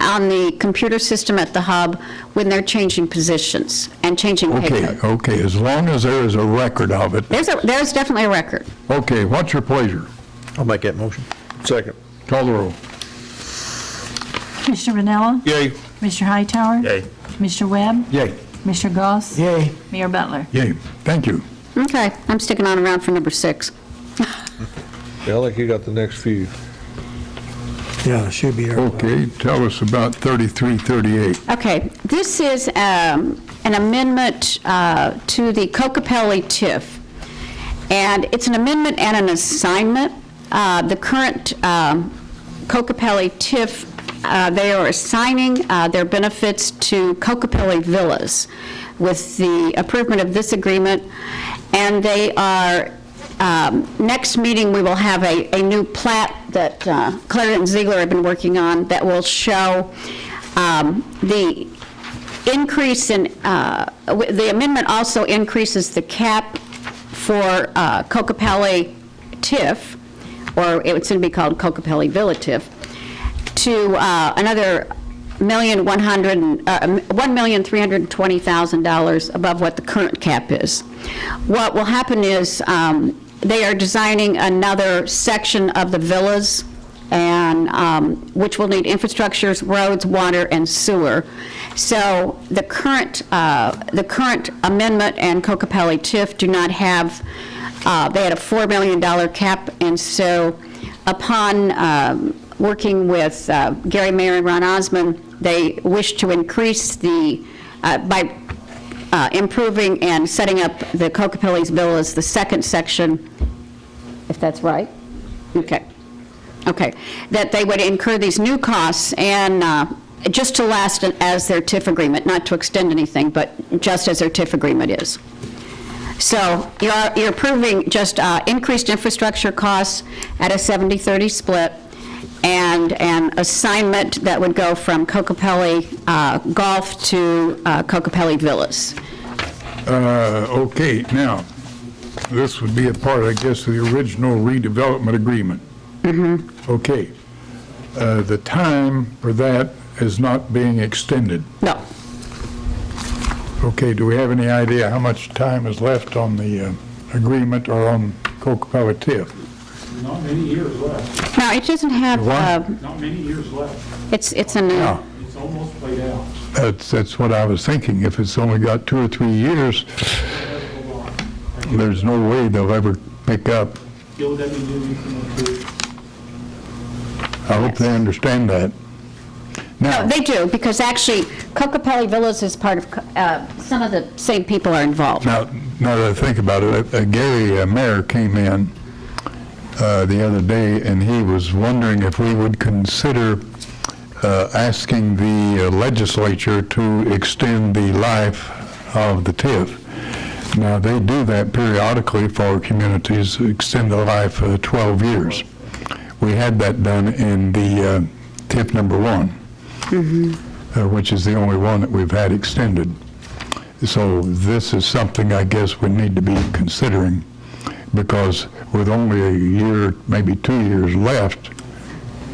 on the computer system at the hub when they're changing positions and changing pay Okay, grade. okay, as long as there is a record of it. There's definitely a record. Okay, what's your pleasure? I'll make that motion. Second. Call the roll. Commissioner Vanella? Yay. Commissioner Hightower? Yay. Commissioner Webb? Yay. Commissioner Goss? Yay. Mayor Butler? Yay, thank you. Okay, I'm sticking on around for number 6. Yeah, I think you got the next few. Yeah, it should be there. Okay, tell us about 3338. Okay, this is an amendment to the Kokopelli TIF, and it's an amendment and an assignment. The current Kokopelli TIF, they are assigning their benefits to Kokopelli Villas with the approval of this agreement, and they are next meeting, we will have a new plat that Clarendon and Ziegler have been working on that will show the increase in, the amendment also increases the cap for Kokopelli TIF, or it's going to be called Kokopelli Villa TIF, to another $1,320,000 above what the current cap is. What will happen is they are designing another section of the villas, and which will need infrastructures, roads, water, and sewer. So the current amendment and Kokopelli TIF do not have. They had a $4 million cap, and so upon working with Gary Mayer and Ron Osmond, they wish to increase the, by improving and setting up the Kokopelli's villas, the second section, if that's right? Okay. Okay. That they would incur these new costs and just to last as their TIF agreement, not to extend anything, but just as their TIF agreement is. So you're approving just increased infrastructure costs at a 70-30 split, and an assignment that would go from Kokopelli Golf to Kokopelli Villas. Okay, now, this would be a part, I guess, of the original redevelopment agreement. Mm-hmm. Okay. The time for that is not being extended. No. Okay, do we have any idea how much time is left on the agreement or on Kokopelli TIF? Not many years left. No, it doesn't have, What? Not many years left. it's Yeah. It's almost played out. That's what I was thinking. If it's only got 2 or 3 years, there's no way they'll ever pick up. Still doesn't do anything to it. I hope they understand that. Now, they do, because actually Kokopelli Villas is part of, some of the same people are involved. now that I think about it, Gary Mayer came in the other day, and he was wondering if we would consider asking the legislature to extend the life of the TIF. Now, they do that periodically for communities, extend the life 12 years. We had that done in the TIF number 1, which is the only one that we've had extended. So this is something I guess we need to be considering, because with only a year, maybe 2 years left,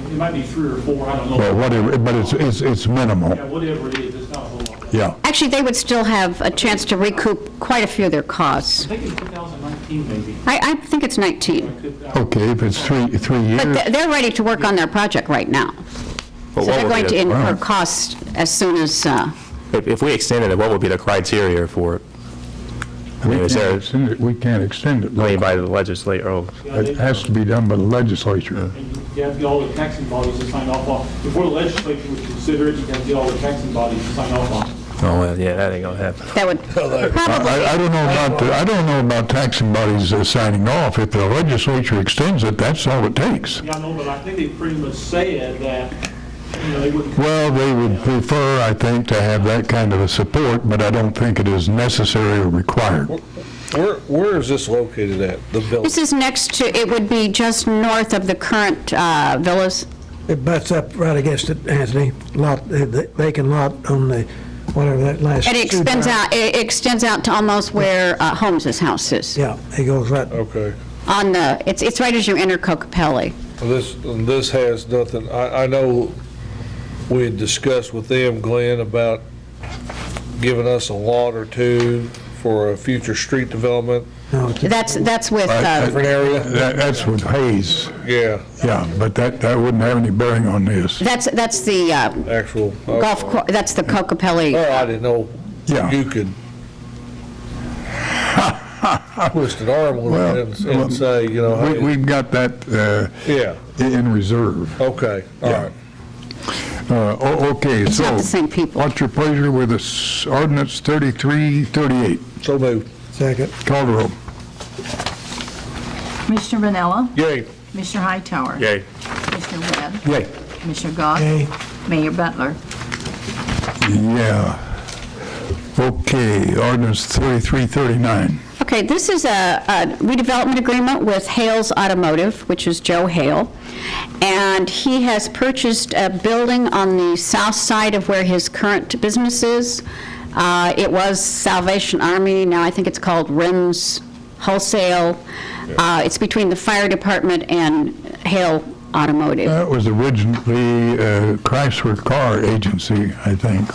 It might be 3 or 4, I don't know. well, whatever, but it's minimal. Yeah, whatever it is, it's not a whole lot. Yeah. Actually, they would still have a chance to recoup quite a few of their costs. I think it's 2019 maybe. I think it's 19. Okay, if it's three But years, they're ready to work on their project right now. So But what they're would going be to the- incur wow. costs as soon as, If we extended it, what would be the criteria for it? I mean, is there, we can't extend it. I mean, by the legislature, oh, It has to be done by the legislature. And you have to get all the taxing bodies to sign off on. Before the legislature would consider it, you have to get all the taxing bodies to sign off on it. oh, well, yeah, that ain't gonna happen. that would probably, I don't know about taxing bodies signing off. If the legislature extends it, that's all it takes. Yeah, I know, but I think they pretty much said that, you know, they wouldn't. Well, they would prefer, I think, to have that kind of a support, but I don't think it is necessary or required. Where is this located at, the building? this is next to, it would be just north of the current villas. It butts up right against it, Anthony, lot, the vacant lot on the, whatever that last. And it extends out to almost where Holmes's house is. Yeah, it goes right, Okay. On the, it's right as you enter Cocapelli. This has nothing, I know we had discussed with them, Glenn, about giving us a lot or two for a future street development, no, it's- That's with, different area. That's with Hayes, Yeah, yeah, but that wouldn't have any bearing on this. that's the actual. golf course, that's the Cocapelli. Oh, I didn't know Yeah. you could twist an arm a little bit and say, you know, hey, We've got that yeah, in reserve. okay, all right. Okay, It's so not the same people. what's your pleasure with this ordinance 3338? So moved. second, Call the roll. Commissioner Vanella, Yay. Commissioner Hightower. Yay. Commissioner Webb, Yay. Commissioner Goss, yay, Mayor Butler. Yeah. Okay, ordinance 3339. Okay, this is a redevelopment agreement with Hales Automotive, which is Joe Hale, and he has purchased a building on the south side of where his current business is. It was Salvation Army, now I think it's called Rims Wholesale. It's between the fire department and Hale Automotive. That was originally Chrysler Car Agency, I think.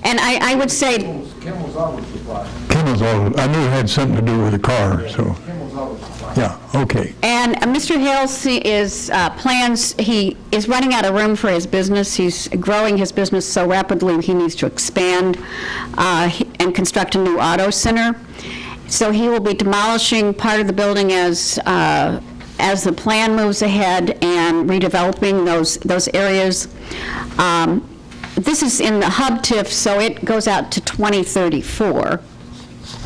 And I would say, Kimmel's Auto, I knew it had something to do with the car, so. Yeah, okay. and Mr. Hales he is running out of room for his business. He's growing his business so rapidly, he needs to expand and construct a new auto center. So he will be demolishing part of the building as the plan moves ahead and redeveloping those areas. This is in the hub TIF, so it goes out to 2034.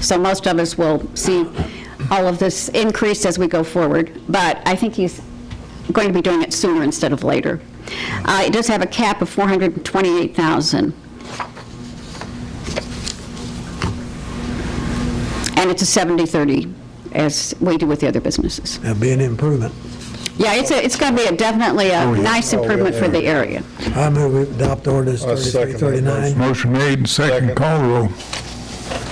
So most of us will see all of this increase as we go forward, but I think he's going to be doing it sooner instead of later. It does have a cap of $428,000. And it's a 70/30, as we do with the other businesses. that'd be an improvement. Yeah, it's going to be definitely a nice improvement for the area. I move we adopt ordinance I second that 3339. Motion made and second. Call the roll.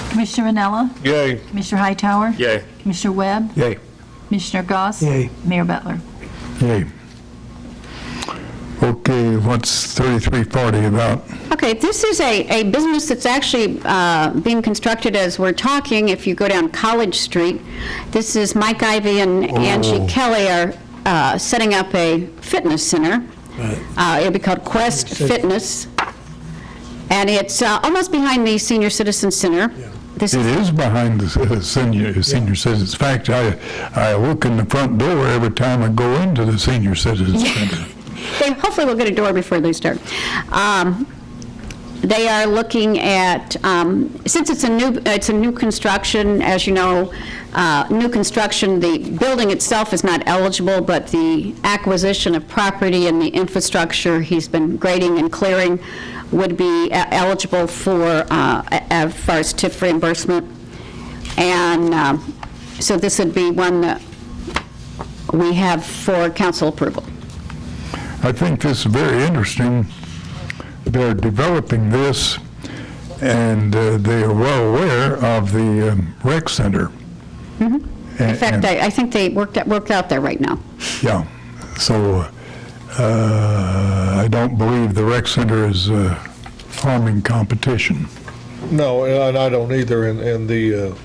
Commissioner Vanella, Yay. Commissioner Hightower. Yay. Commissioner Webb, Yay. Commissioner Goss. Yay. Mayor Butler. Yay. Okay, what's 3340 about? Okay, this is a business that's actually being constructed as we're talking. If you go down College Street, this is Mike Ivy and Angie Kelly are setting up a fitness center. It'll be called Quest Fitness, and it's almost behind the Senior Citizen Center. This It is is behind the senior citizens. In fact, I look in the front door every time I go into the senior citizens center. They hopefully will get a door before they start. They are looking at, since it's a new construction, as you know, new construction, the building itself is not eligible, but the acquisition of property and the infrastructure he's been grading and clearing would be eligible for, as far as TIF reimbursement. And so this would be one that we have for council approval. I think this is very interesting. They're developing this, and they are well aware of the rec center. In fact, I think they worked out there right now. Yeah, so I don't believe the rec center is harming competition. No, and I don't either, and the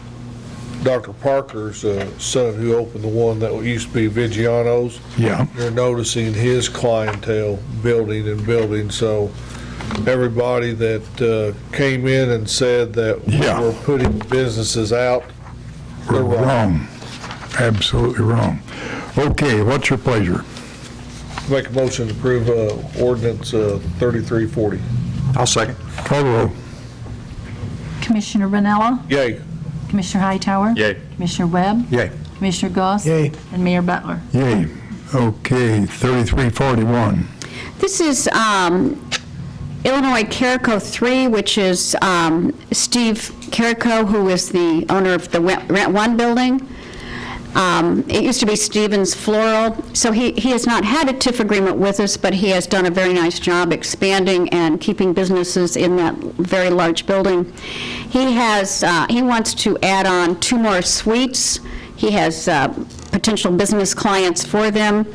Dr. Parker's son who opened the one that used to be Vigiano's. Yeah. You're noticing his clientele building and building, so everybody that came in and said that Yeah. we were putting businesses out, they're wrong. Absolutely wrong. Okay, what's your pleasure? Make a motion to approve ordinance 3340. I'll second. Call the roll. Commissioner Vanella, Yay. Commissioner Hightower. Yay. Commissioner Webb. Yay. Commissioner Goss. Yay. And Mayor Butler. Yay. Okay, 3341. This is Illinois Carico 3, which is Steve Carico, who is the owner of the Rent 1 building. It used to be Stevens Floral, so he has not had a TIF agreement with us, but he has done a very nice job expanding and keeping businesses in that very large building. He wants to add on 2 more suites. He has potential business clients for them,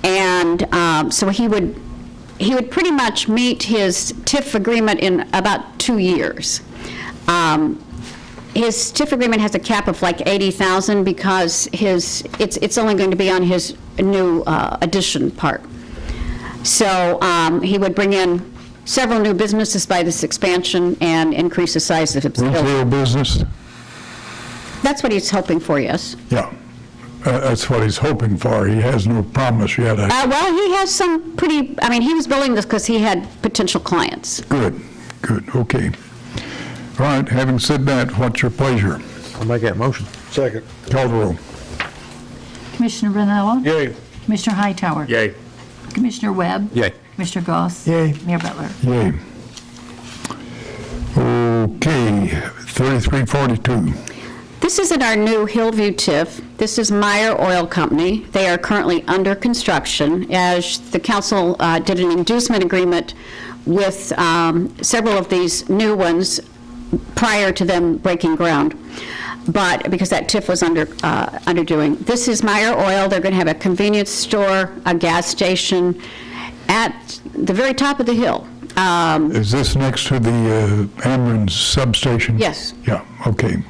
and so he would pretty much meet his TIF agreement in about 2 years. His TIF agreement has a cap of like $80,000 because it's only going to be on his new addition part. So he would bring in several new businesses by this expansion and increase the size of his building. Retail business? That's what he's hoping for, yes. Yeah. That's what he's hoping for. He has no promise yet. Well, he has some pretty, he was building this because he had potential clients. Good, okay. All right, having said that, what's your pleasure? I'll make that motion. Second. Call the roll. Commissioner Vanella. Yay. Commissioner Hightower. Yay. Commissioner Webb. Yay. Commissioner Goss. Yay. Mayor Butler. Yay. Okay, 3342. This isn't our new Hillview TIF. This is Meyer Oil Company. They are currently under construction, as the council did an inducement agreement with several of these new ones prior to them breaking ground, but because that TIF was underdoing. This is Meyer Oil. They're going to have a convenience store, a gas station at the very top of the hill. Is this next to the Ameren substation? Yes. Yeah, okay.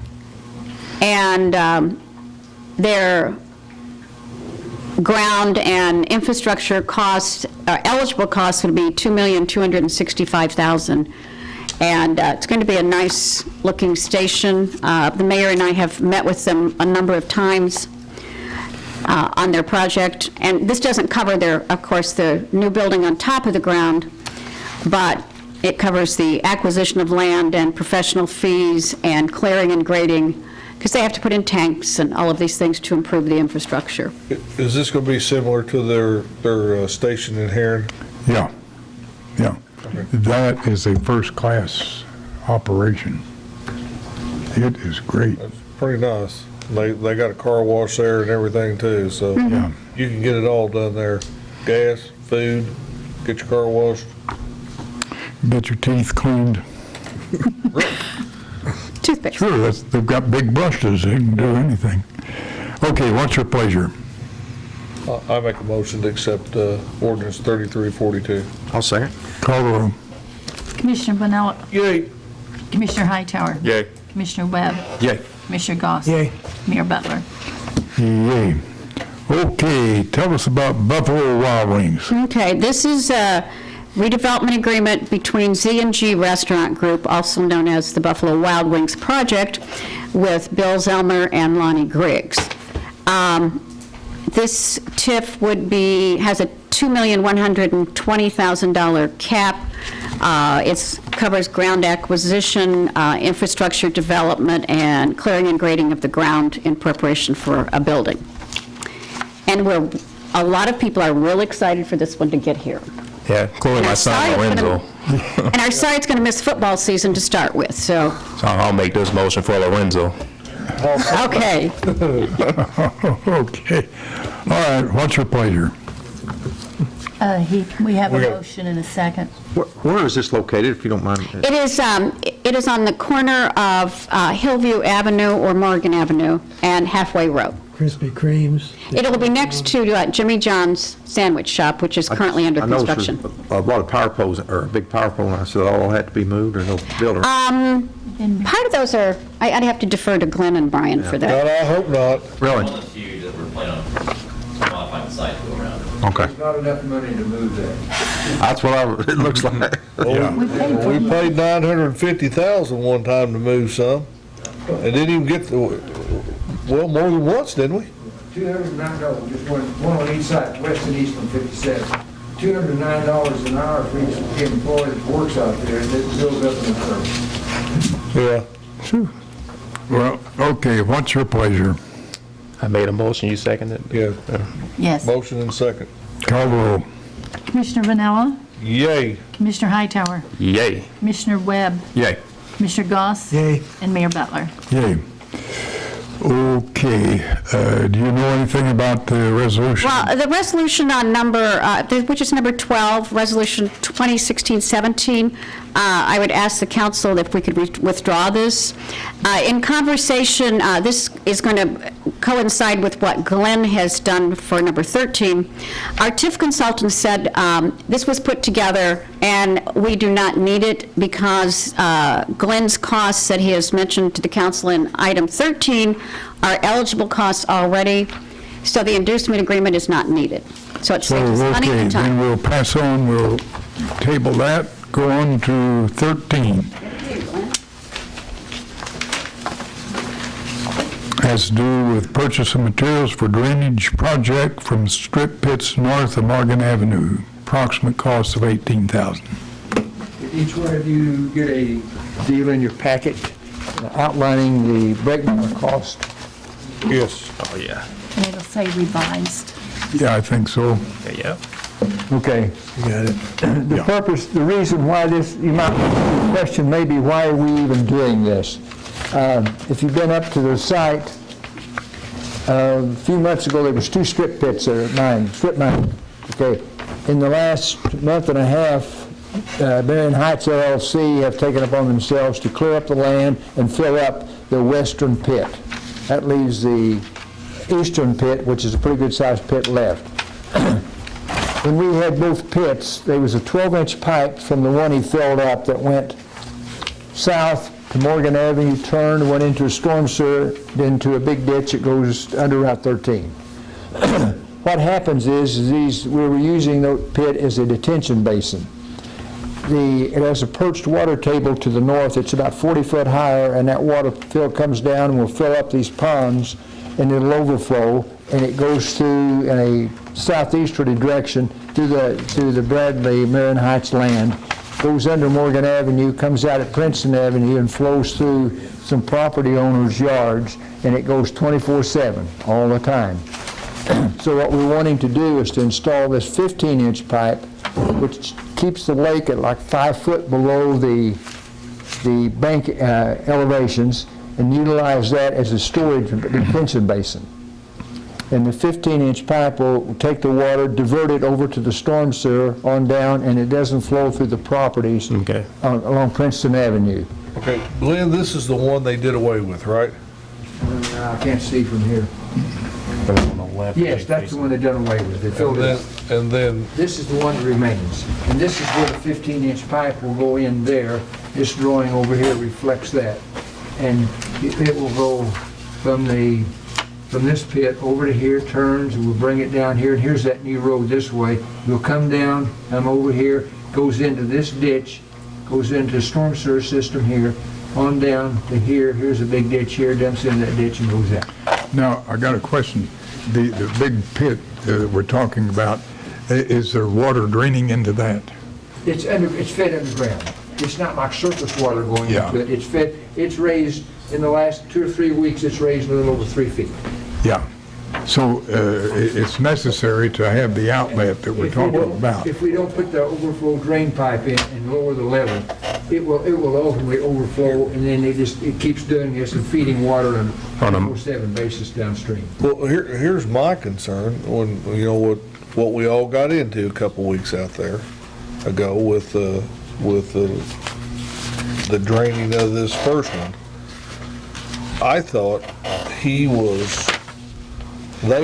And their ground and infrastructure costs, eligible costs would be $2,265,000. And it's going to be a nice looking station. The mayor and I have met with them a number of times on their project. And this doesn't cover of course, the new building on top of the ground, but it covers the acquisition of land and professional fees and clearing and grading, because they have to put in tanks and all of these things to improve the infrastructure. Is this going to be similar to their station in Heron? Yeah. That is a first-class operation. It is great. That's pretty nice. They got a car wash there and everything too, so Yeah. you can get it all done there. Gas, food, get your car washed. Get your teeth cleaned. Toothpicks. Sure, they've got big brushes. They can do anything. Okay, what's your pleasure? I make a motion to accept ordinance 3342. I'll second. Call the roll. Commissioner Vanella. Yay. Commissioner Hightower. Yay. Commissioner Webb. Yay. Commissioner Goss. Yay. Mayor Butler. Yay. Okay, tell us about Buffalo Wild Wings. Okay, this is a redevelopment agreement between Z&G Restaurant Group, also known as the Buffalo Wild Wings Project, with Bill Zellmer and Lonnie Griggs. This TIF has a $2,120,000 cap It covers ground acquisition, infrastructure development, and clearing and grading of the ground in preparation for a building. And a lot of people are real excited for this one to get here. Yeah, including my son Lorenzo. And are sorry it's going to miss football season to start with, so, So I'll make this motion for Lorenzo. okay. Okay. All right, what's your pleasure? We have a motion and a second. Where is this located, if you don't mind? It is on the corner of Hillview Avenue or Morgan Avenue and Halfway Road. Krispy Kremes. It'll be next to Jimmy John's Sandwich Shop, which is currently under I noticed construction. there's a lot of power poles, or a big power pole, and I said all had to be moved, or no builder. Part of those are, I'd have to defer to Glenn and Brian for that. God, I hope not. Really? One that's huge that we're planning on modifying the site to go around it. Okay. Not enough money to move that. That's what it looks like. We paid $950,000 one time to move some, and didn't even get more than once, didn't we? $209, just one on each side, west and east on 57. $209 an hour for each employee that works out there, and it builds up in the curve. Yeah. Well, okay, what's your pleasure? I made a motion, you seconded it? Yeah, Yes. motion and second. Call the roll. Commissioner Vanella, Yay. Commissioner Hightower, Yay. Commissioner Webb, Yay. Commissioner Goss, Yay. and Mayor Butler. Yay. Okay, do you know anything about the resolution? Well, the resolution on which is number 12, Resolution 2016-17, I would ask the council if we could withdraw this. In conversation, this is going to coincide with what Glenn has done for number 13. Our TIF consultant said this was put together and we do not need it because Glenn's costs that he has mentioned to the council in item 13 are eligible costs already, so the inducement agreement is not needed. So it saves us money Okay, and then time. we'll pass on, we'll table that, go on to 13. Has to do with purchase of materials for drainage project from strip pits north of Morgan Avenue, approximate cost of $18,000. Did each one of you get a deal in your packet outlining the breakdown of cost? Yes. Oh, yeah. And it'll say revised. Yeah, I think so. Yeah. Okay. You got it. The purpose, the reason why this, you might question maybe why are we even doing this? If you've been up to the site, a few months ago, there was 2 strip pits there at mine, strip mine. Okay. In the last month and a half, Marion Heights LLC have taken upon themselves to clear up the land and fill up the western pit. That leaves the eastern pit, which is a pretty good-sized pit, left. When we had both pits, there was a 12-inch pipe from the one he filled up that went south to Morgan Avenue, turned, went into a storm sewer, then to a big ditch that goes under Route 13. What happens is we were using the pit as a detention basin. It has a perched water table to the north. It's about 40 foot higher, and that water comes down and will fill up these ponds, and it'll overflow, and it goes through in a southeasterly direction through the Bradley Marion Heights land, goes under Morgan Avenue, comes out at Princeton Avenue, and flows through some property owners' yards, and it goes 24/7 all the time. So what we're wanting to do is to install this 15-inch pipe, which keeps the lake at like 5 foot below the bank elevations, and utilize that as a storage detention basin. And the 15-inch pipe will take the water, divert it over to the storm sewer on down, and it doesn't flow through the properties along Princeton Avenue. Okay, Glenn, this is the one they did away with, right? I can't see from here. Yes, that's the one they done away with. They filled it up. And then, This is the one that remains. And this is where the 15-inch pipe will go in there. This drawing over here reflects that. And it will go from this pit over to here, turns, and we'll bring it down here, and here's that new road this way. We'll come down, come over here, goes into this ditch, goes into the storm sewer system here, on down to here, here's a big ditch here, dumps into that ditch and goes out. Now, I got a question. The big pit that we're talking about, is there water draining into that? it's fed underground. It's not like surface water going Yeah. into it. It's raised, in the last 2 or 3 weeks, it's raised a little over 3 feet. Yeah. So it's necessary to have the outlet that we're talking about. If we don't put the overflow drain pipe in and lower the level, it will ultimately overflow, and then it keeps doing this and feeding water on a 24/7 basis downstream. Well, here's my concern, when, you know, what we all got into a couple weeks out there ago with the draining of this first one. I thought they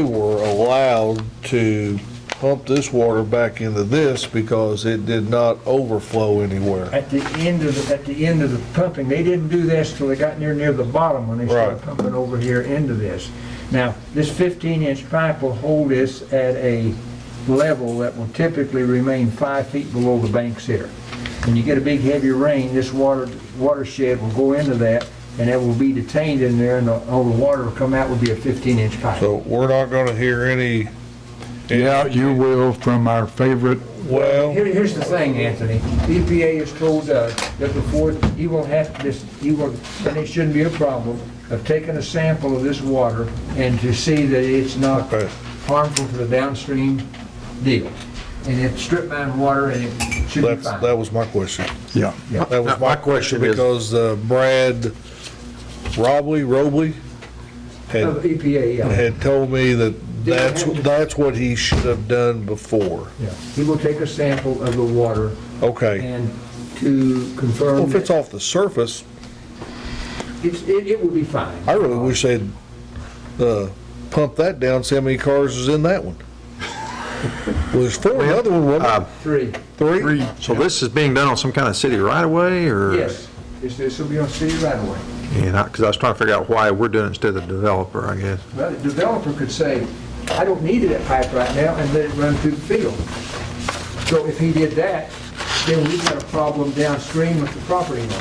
were allowed to pump this water back into this because it did not overflow anywhere. At the end of the pumping, they didn't do this till they got near the bottom when they started Right. pumping over here into this. Now, this 15-inch pipe will hold this at a level that will typically remain 5 feet below the banks here. When you get a big heavy rain, this watershed will go into that, and it will be detained in there, and all the water will come out will be a 15-inch pipe. So we're not gonna hear any. Yeah, you will from our favorite. Well, Here's the thing, Anthony. EPA has told us that before, and it shouldn't be a problem, of taking a sample of this water and to see that it's not Okay. harmful to the downstream deal. And it's strip mine water, and it should be fine. that was my question. Yeah. That was my question because Brad Robley Of EPA, yeah. had told me that that's what he should have done before. Yeah. He will take a sample of the water Okay. and to confirm Well, if it's that off the surface, it will be fine. I really wish they'd pump that down, see how many cars is in that one. Well, there's 4 in the other one, wasn't Three. there? 3? So this is being done on some kind of city right-of-way, or? Yes. This will be on city right away. Yeah, because I was trying to figure out why we're doing it instead of the developer, I guess. Well, the developer could say, I don't need that pipe right now, and let it run through the field. So if he did that, then we've got a problem downstream with the property owner,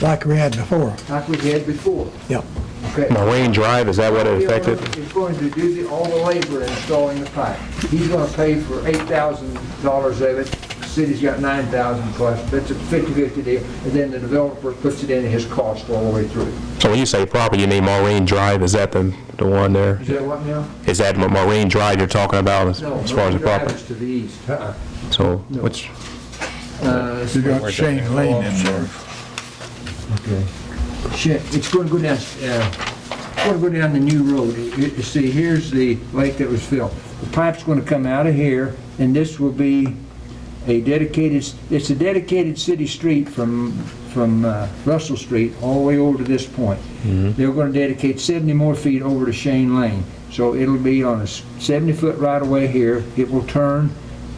Like we had before. like we had before. Yep. Okay? Marine Drive, is that what it affected? He's going to do all the labor installing the pipe. He's going to pay for $8,000 of it. The city's got $9,000 plus. That's a 50-50 deal. And then the developer puts it into his cost all the way through. So when you say property, you mean Marine Drive, is that the one there? Is that what now? Is that Marine Drive you're talking about as No, as far as the Drive property? is to the east. So which, You got Shane Lane in there. Okay. It's going to go down, it's going to go down the new road. You see, here's the lake that was filled. The pipe's going to come out of here, and this will be a dedicated, it's a dedicated city street from Russell Street all the way over to this point. They're going to dedicate 70 more feet over to Shane Lane. So it'll be on a 70-foot right-of-way here. It will turn,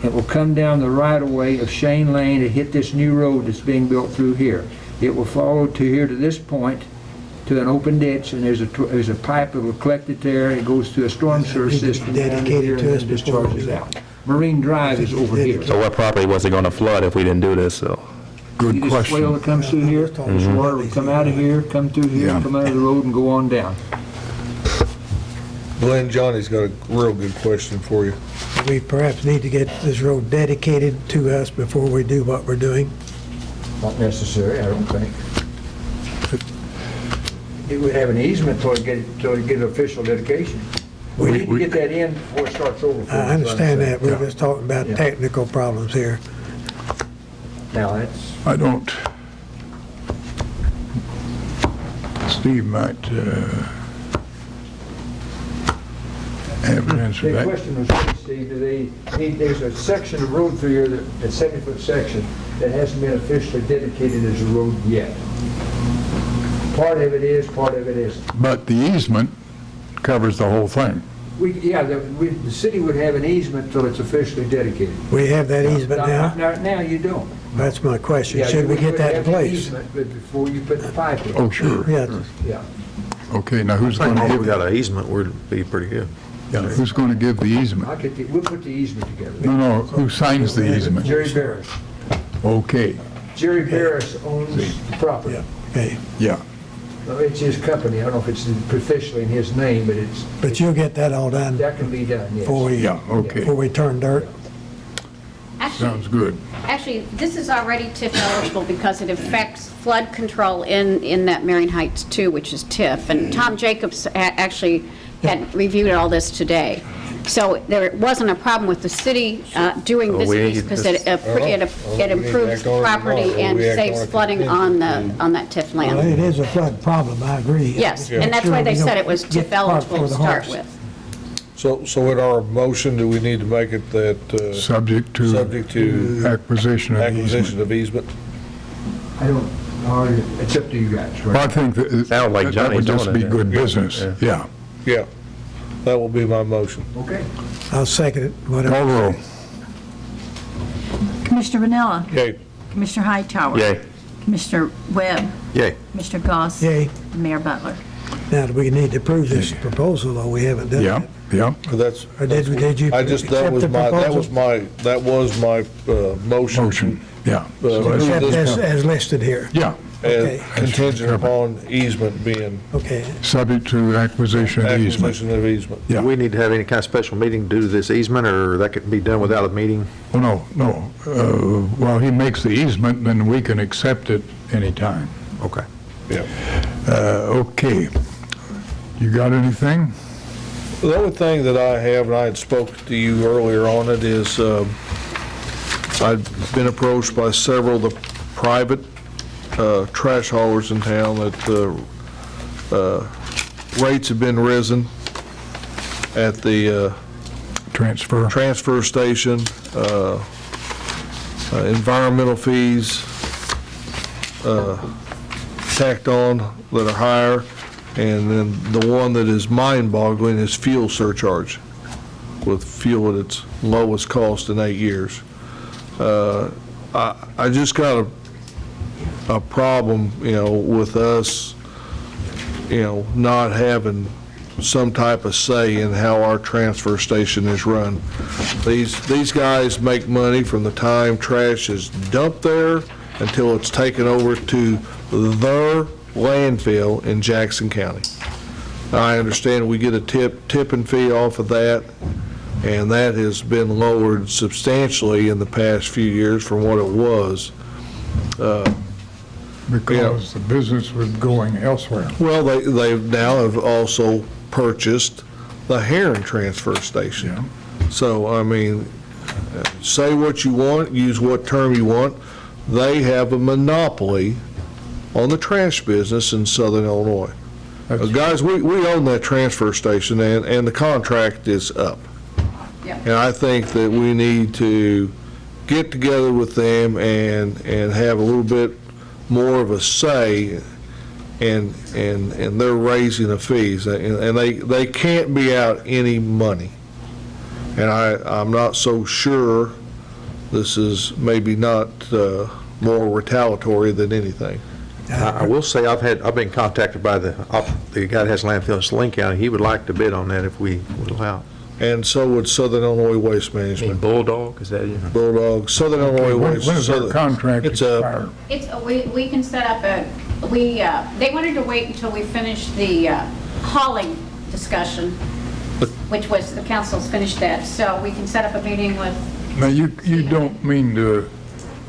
it will come down the right-of-way of Shane Lane and hit this new road that's being built through here. It will follow to here to this point, to an open ditch, and there's a pipe that will collect it there. It goes to a storm sewer system down Dedicated here to and us then before we discharges do out. Marine Drive is over here. so what property was it going to flood if we didn't do this? So Good See this swale question. that comes through here? This water will come out of here, come through here, Yeah. come out of the road and go on down. Glenn Johnny's got a real good question for you. We perhaps need to get this road dedicated to us before we do what we're doing. Not necessary, I don't think. It would have an easement till it get official dedication. We need to get that in before it starts over. I understand that, we're just talking about Yeah. technical problems here. Now, that's, I don't, Steve might have an answer to the that. question was, Steve, there's a section of road through here, that 70-foot section, that hasn't been officially dedicated as a road yet. Part of it is, part of it isn't. But the easement covers the whole thing. The city would have an easement till it's officially dedicated. We have that easement now? Now you don't. That's my question. Yeah, Should we you get would that in have the place? easement, but before you put the pipe in. Oh, sure. Yeah, Yeah. Okay, now who's I going think to if we give, got an easement, we'd be pretty good. who's going to give the easement? We'll put the easement together. No, who signs the easement? Jerry Barris. Okay, Jerry Barris owns the property. yeah, okay. yeah. Well, it's his company. I don't know if it's officially in his name, but But you'll get that all done that can be done, yes. before Yeah, okay. we turn dirt? Sounds good. Actually, this is already TIF eligible because it affects flood control in that Marion Heights too, which is TIF. And Tom Jacobs actually had reviewed all this today. So there wasn't a problem with the city doing this piece because it improves the property and saves flooding on that TIF Well, land. it is a flood problem, I agree. Yes, Make and that's sure why they we said don't it was get TIF the cart eligible before to the start horse. with. So in our motion, do we need to make it that, Subject to subject to acquisition of acquisition easement. of easement? I don't, it's up to you guys. Well, I think that Sound like that Johnny's would just doing be it, good business, yeah. Yeah, that will be my motion. Okay. I'll second it, whatever. Call roll. Commissioner Vanilla. Okay, Commissioner Hightower. Yay. Commissioner Webb. Yay. Commissioner Goss. Yay. and Mayor Butler. Now, do we need to approve this proposal, though? We haven't done Yeah, that. yeah. that's. Or did you I just, accept the proposal? that was my motion. Motion, yeah. So Accept that's- as listed here? Yeah, Okay. Contingent upon easement being, Okay. subject to acquisition of easement. acquisition of easement. Yeah. Do we need to have any kind of special meeting due to this easement, or that could be done without a meeting? Oh, no. While he makes the easement, then we can accept it anytime. Okay. Yeah. Okay. You got anything? The only thing that I have, and I had spoken to you earlier on it, is I've been approached by several of the private trash haulers in town that rates have been risen at the transfer station, environmental fees tacked on that are higher, and then the one that is mind-boggling is fuel surcharge, with fuel at its lowest cost in 8 years. I just got a problem, with us, not having some type of say in how our transfer station is run. These guys make money from the time trash is dumped there until it's taken over to their landfill in Jackson County. I understand we get a tipping fee off of that, and that has been lowered substantially in the past few years from what it was. Because the business was going elsewhere. Well, they now have also purchased the Heron Transfer Station. Yeah. So, I mean, say what you want, use what term you want, they have a monopoly on the trash business in Southern Illinois. Guys, we own that transfer station, and the contract is up. Yep. And I think that we need to get together with them and have a little bit more of a say in their raising of fees. And they can't be out any money. And I'm not so sure this is maybe not more retaliatory than anything. I will say, I've been contacted by the guy that has landfill in Saline County. He would like to bid on that if we would allow. And so would Southern Illinois Waste Management. Bulldog, is that you? Bulldog, Southern Illinois When Waste. does our contract It's up. expire? We can set up they wanted to wait until we finished the hauling discussion, which was, the council's finished that, so we can set up a meeting with. Now, you don't mean to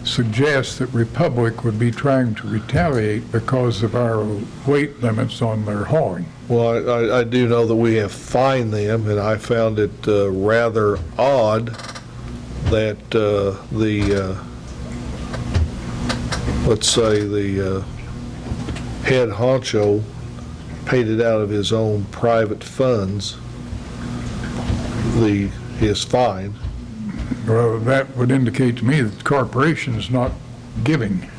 suggest that Republic would be trying to retaliate because of our weight limits on their hauling? Well, I do know that we have fined them, and I found it rather odd that let's say the head honcho paid it out of his own private funds, his fine. Well, that would indicate to me that the corporation is not giving.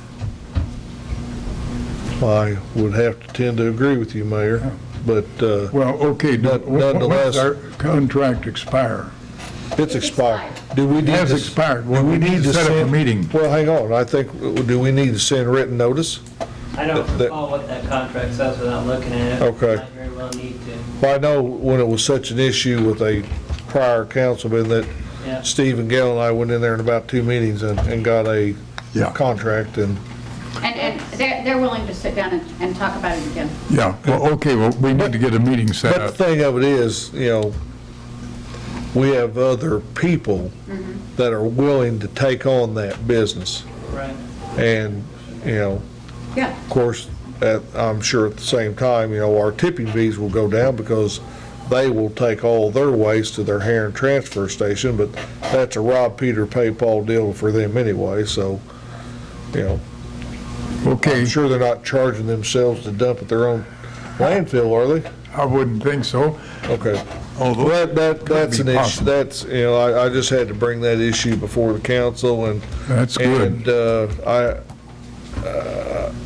I would have to tend to agree with you, Mayor, but Well, okay, when Nonetheless- does our contract expire? it's expired. Do we It need has to? expired. Well, we need to set up a meeting. Well, hang on, I think, do we need to send written notice? I don't That- recall what that contract says without looking at it. Okay. Might very well need to. Well, I know when it was such an issue with a prior councilman that Yeah. Steve and Gail and I went in there in about 2 meetings and got a Yeah. contract, and And they're willing to sit down and talk about it again. Yeah, well, okay, well, we need to get a meeting set but the up. thing of it is, we have other people that are willing to take on that business. Right. And, you know, Yeah. of course, I'm sure at the same time, you know, our tipping fees will go down because they will take all their waste to their Heron transfer station, but that's a rob Peter, pay Paul deal for them anyway, so, you know, Okay, I'm sure they're not charging themselves to dump at their own landfill, are they? I wouldn't think so. Okay. Although Well, that's be an issue, possible. that's, you know, I just had to bring that issue before the council, and That's good. And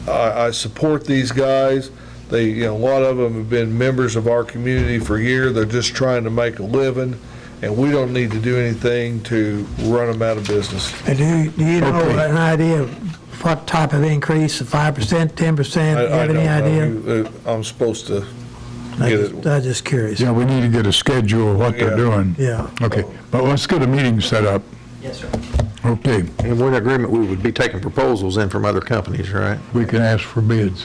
I support these guys. They, you know, a lot of them have been members of our community for years. They're just trying to make a living, and we don't need to do anything to run them out of business. And do you know Okay. an idea of what type of increase, 5%, 10%? You I have don't any idea? know. I'm supposed to get it. I'm just curious. Yeah, we need to get a schedule of what they're Yeah. doing. Yeah. Okay, but let's get a meeting set up. Yes, sir. Okay, And with agreement, we would be taking proposals in from other companies, right? we can ask for bids.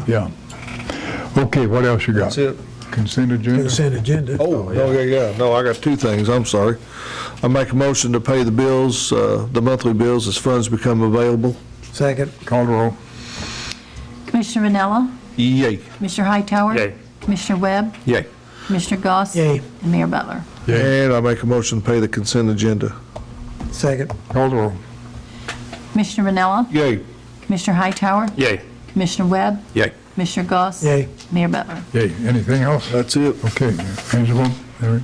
Yeah. Okay, what else you got? That's it. Consent agenda? Consent agenda. Oh, no, yeah. No, I got two things. I'm sorry. I make a motion to pay the bills, the monthly bills as funds become available. Second. Call the roll. Commissioner Vanella, Yay. Commissioner Hightower. Yay. Commissioner Webb, Yay. Commissioner Goss. Yay. And Mayor Butler. Yay. And I make a motion to pay the consent agenda. Second. Call the roll. Commissioner Vanella, Yay. Commissioner Hightower, Yay. Commissioner Webb, Yay. Commissioner Goss. Yay. Mayor Butler. Yay. Anything else? That's it. Okay, Angela,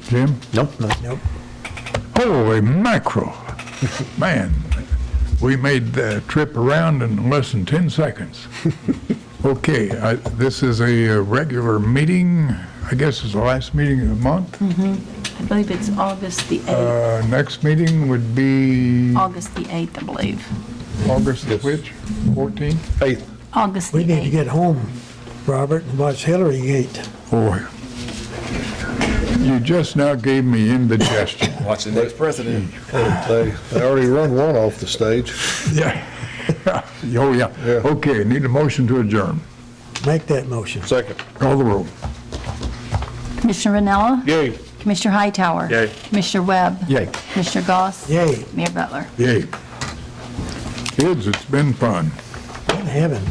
Jim? Nope. Nope. Holy mackerel. Man, we made the trip around in less than 10 seconds. Okay, this is a regular meeting. I guess it's the last meeting of the month. I believe it's August the 8th. Next meeting would be August the 8th, I believe. August the which? 14th? 8th. August the We need to 8th. get home, Robert, and watch Hillary Gate. Boy. You just now gave me indigestion. Watch the next president. They already run one off the stage. Yeah. Oh, yeah. Yeah. Okay, need a motion to adjourn. Make that motion. Second. Call the roll. Commissioner Vanella, Yay. Commissioner Hightower. Yay. Commissioner Webb, Yay. Commissioner Goss. Yay. Mayor Butler. Yay. Kids, it's been fun. In heaven.